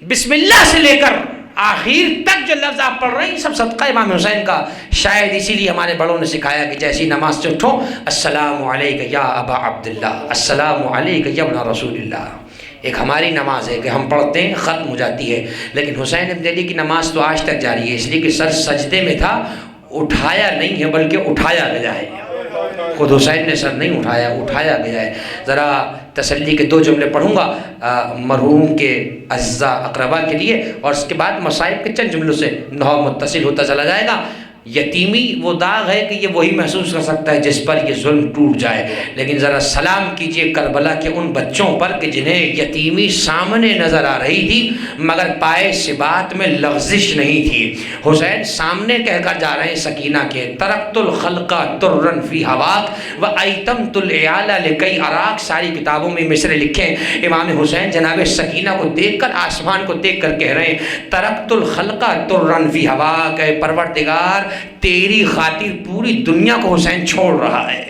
بسم اللہ سے لے کر آخر تک جو لفظ آپ پڑھ رہے ہیں سب صدقہ امام حسین کا۔ شاید اسی لیے ہمارے بڑوں نے سکھایا کہ جیسی نماز سے اٹھو، السلام علیک یا ابا عبداللہ، السلام علیک یا ابن رسول اللہ۔ ایک ہماری نماز ہے کہ ہم پڑھتے ہیں ختم ہو جاتی ہے، لیکن حسین ابن علی کی نماز تو آج تک جاری ہے، اس لیے کہ سر سجدے میں تھا، اٹھایا نہیں ہے بلکہ اٹھایا گیا ہے، خود حسین نے سر نہیں اٹھایا، اٹھایا گیا ہے۔ ذرا تسلی کے 2 جملے پڑھوں گا مرحوم کے اعزاء اقربا کے لیے، اور اس کے بعد مصائب کے چند جملوں سے نحو متصل ہوتا چلا جائے گا۔ یتیمی وہ داغ ہے کہ یہ وہی محسوس کر سکتا ہے جس پر یہ ظلم ٹوٹ جائے، لیکن ذرا سلام کیجئے کربلا کے ان بچوں پر کہ جنہیں یتیمی سامنے نظر آ رہی تھی مگر پائے ثبات میں لغزش نہیں تھی۔ حسین سامنے کہہ کر جا رہے ہیں سکینہ کے، ترکت الخلق ترن فی ہواک و ایتمت العیال لکی اراک، ساری کتابوں میں مصرے لکھے ہیں۔ امام حسین جناب سکینہ کو دیکھ کر، آسمان کو دیکھ کر کہہ رہے ہیں ترکت الخلق ترن فی ہواک، اے پروردگار تیری خاطر پوری دنیا کو حسین چھوڑ رہا ہے،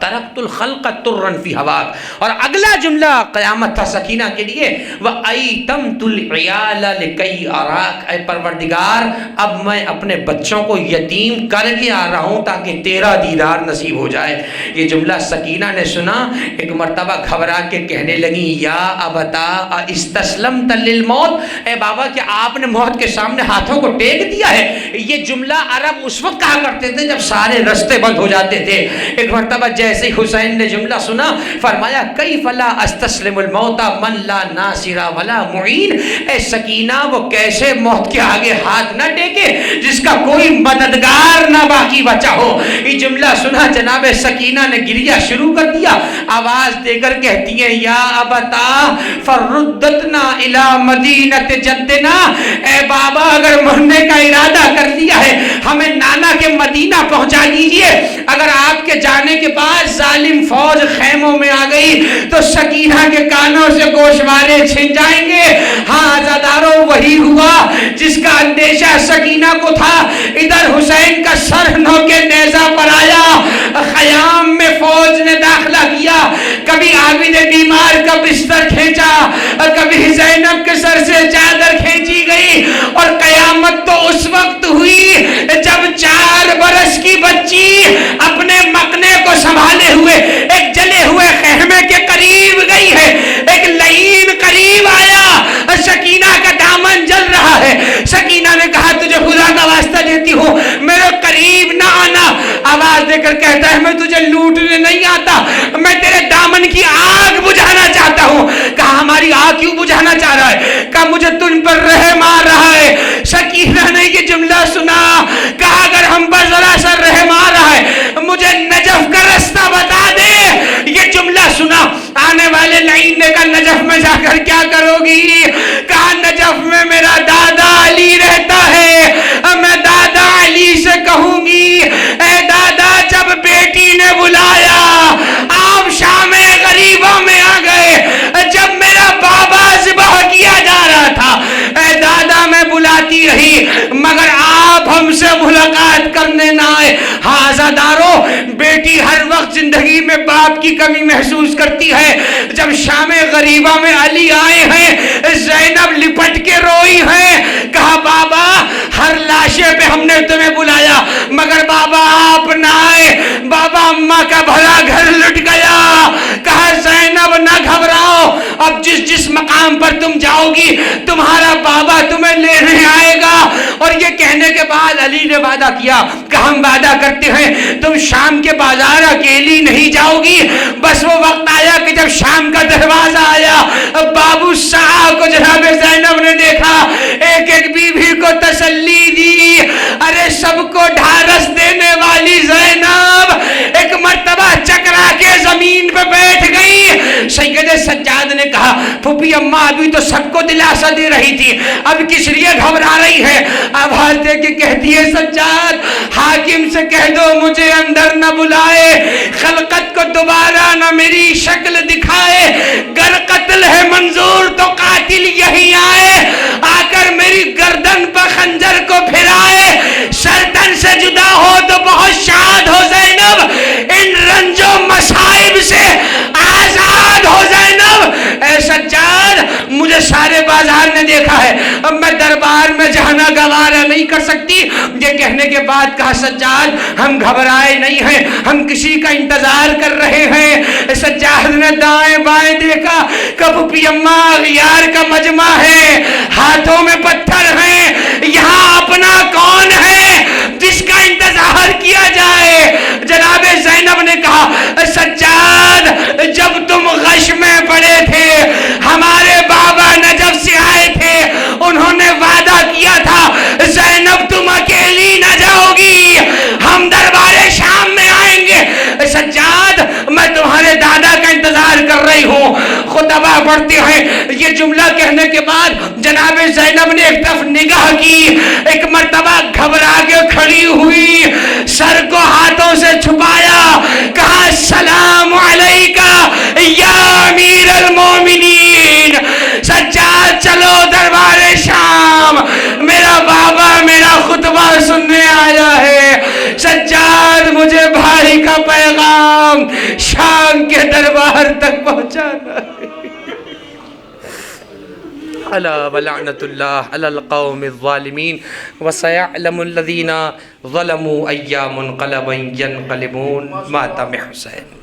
ترکت الخلق ترن فی ہواک۔ اور اگلا جملہ قیامت تھا سکینہ کے لیے، وَأَيْتَمْتُ الْعِيَالَ لِكَيْ أَرَاكَ، اے پروردگار اب میں اپنے بچوں کو یتیم کر کے آ رہا ہوں تاکہ تیرا دیدار نصیب ہو جائے۔ یہ جملہ سکینہ نے سنا، ایک مرتبہ گھبرا کے کہنے لگی یا ابتا استسلمت للموت، اے بابا کیا آپ نے موت کے سامنے ہاتھوں کو ٹیک دیا ہے؟ یہ جملہ عرب اس وقت کہا کرتے تھے جب سارے رستے بند ہو جاتے تھے۔ ایک مرتبہ جیسے حسین نے جملہ سنا فرمایا کیف لا استسلم الموت من لا ناصر ولا معین، اے سکینہ وہ کیسے موت کے آگے ہاتھ نہ ٹیکے جس کا کوئی مددگار نہ باقی بچا ہو۔ یہ جملہ سنا جناب سکینہ نے گریہ شروع کر دیا، آواز دے کر کہتی ہے یا ابتا فردتنا الی مدینۃ جدنا، اے بابا اگر مرنے کا ارادہ کر لیا ہے ہمیں نانا کے مدینہ پہنچا دیجئے، اگر آپ کے جانے کے بعد ظالم فوج خیموں میں آ گئی تو سکینہ کے کانوں سے گوشوارے چھن جائیں گے۔ ہاں عزاداروں وہی ہوا جس کا اندیشہ سکینہ کو تھا۔ ادھر حسین کا سر نو کے نیزہ پر آیا، خیام میں فوج نے داخلہ کیا، کبھی عابد بیمار کا بستر کھینچا اور کبھی زینب کے سر سے چادر کھینچی گئی، اور قیامت تو اس وقت ہوئی جب 4 برس کی بچی اپنے مکنے کو سنبھالے ہوئے ایک جلے ہوئے خیمے کے قریب گئی ہے، ایک لعین قریب آیا، سکینہ کا دامن جل رہا ہے۔ سکینہ نے کہا تجھے خدا کا واسطہ دیتی ہوں میرے قریب نہ آنا، آواز دے کر کہتا ہے میں تجھے لوٹنے نہیں آتا، میں تیرے دامن کی آگ بجھانا چاہتا ہوں۔ کہا ہماری آگ کیوں بجھانا چاہ رہا ہے؟ کہا مجھے تم پر رحم آ رہا ہے۔ سکینہ نے یہ جملہ سنا، کہا اگر ہم پر ذرا سا رحم آ رہا ہے مجھے نجف کا رستہ بتا دے۔ یہ جملہ سنا آنے والے لعین نے کہا نجف میں جا کر کیا کرو گی؟ کہا نجف میں میرا دادا علی رہتا ہے، میں دادا علی سے کہوں گی اے دادا جب بیٹی نے بلایا آپ شام غریبوں میں آ گئے، جب میرا بابا ذبح کیا جا رہا تھا اے دادا میں بلاتی رہی مگر آپ ہم سے ملاقات کرنے نہ آئے۔ ہاں عزاداروں بیٹی ہر وقت زندگی میں باپ کی کمی محسوس کرتی ہے۔ جب شام غریبہ میں علی آئے ہیں زینب لپٹ کے روئی ہیں، کہا بابا ہر لاشے پہ ہم نے تمہیں بلایا مگر بابا آپ نہ آئے، بابا اماں کا بھلا گھر لٹ گیا۔ کہا زینب نہ گھبراؤ، اب جس مقام پر تم جاؤ گی تمہارا بابا تمہیں لینے آئے گا۔ اور یہ کہنے کے بعد علی نے وعدہ کیا کہ ہم وعدہ کرتے ہیں تم شام کے بازار اکیلی نہیں جاؤ گی۔ بس وہ وقت آیا کہ جب شام کا دروازہ آیا بابو صاحب کو جناب زینب نے دیکھا، ایک ایک بیوی کو تسلی دی، ارے سب کو ڈھارس دینے والی زینب ایک مرتبہ چکرا کے زمین پہ بیٹھ گئی۔ سید سجاد نے کہا پھوپھی اماں ابھی تو سب کو دلاسا دے رہی تھی اب کس لیے گھبرا رہی ہے؟ آواز دے کے کہتی ہے سجاد حاکم سے کہہ دو مجھے اندر نہ بلائے، خلقت کو دوبارہ نہ میری شکل دکھائے، گر قتل ہے منظور تو قاتل یہی آئے، آ کر میری گردن پر خنجر کو پھرائے، سرتن سے جدا ہو تو بہت شاد ہو زینب، ان رنج و مصائب سے آزاد ہو زینب۔ اے سجاد، مجھے سارے بازار نے دیکھا ہے، اب میں دربار میں جانا گوارا نہیں کر سکتی۔ یہ کہنے کے بعد کہا سجاد ہم گھبرائے نہیں ہیں، ہم کسی کا انتظار کر رہے ہیں۔ سجاد نے دائیں بائیں دیکھا، کبھی اما اغیار کا مجمع ہے، ہاتھوں میں پتھر ہیں، یہاں اپنا کون ہے جس کا انتظار کیا جائے؟ جناب زینب نے کہا سجاد جب تم غش میں پڑے تھے ہمارے بابا نجف سے آئے تھے، انہوں نے وعدہ کیا تھا زینب تم اکیلی نہ جاؤ گی، ہم دربار شام میں آئیں گے۔ سجاد میں تمہارے دادا کا انتظار کر رہی ہوں۔ خطبہ پڑھتے ہیں، یہ جملہ کہنے کے بعد جناب زینب نے ایک طرف نگاہ کی، ایک مرتبہ گھبرا کے کھڑی ہوئی، سر کو ہاتھوں سے چھپایا، کہا السلام علیکہ یا امیر المومنین۔ سجاد چلو دربار شام، میرا بابا میرا خطبہ سننے آیا ہے۔ سجاد مجھے بھائی کا پیغام شام کے دربار تک پہنچانا ہے۔ الا ولعنت اللہ علی القوم الظالمین وسیعلم الذین ظلموا ای منقلب ینقلبون۔ ماتم حسین۔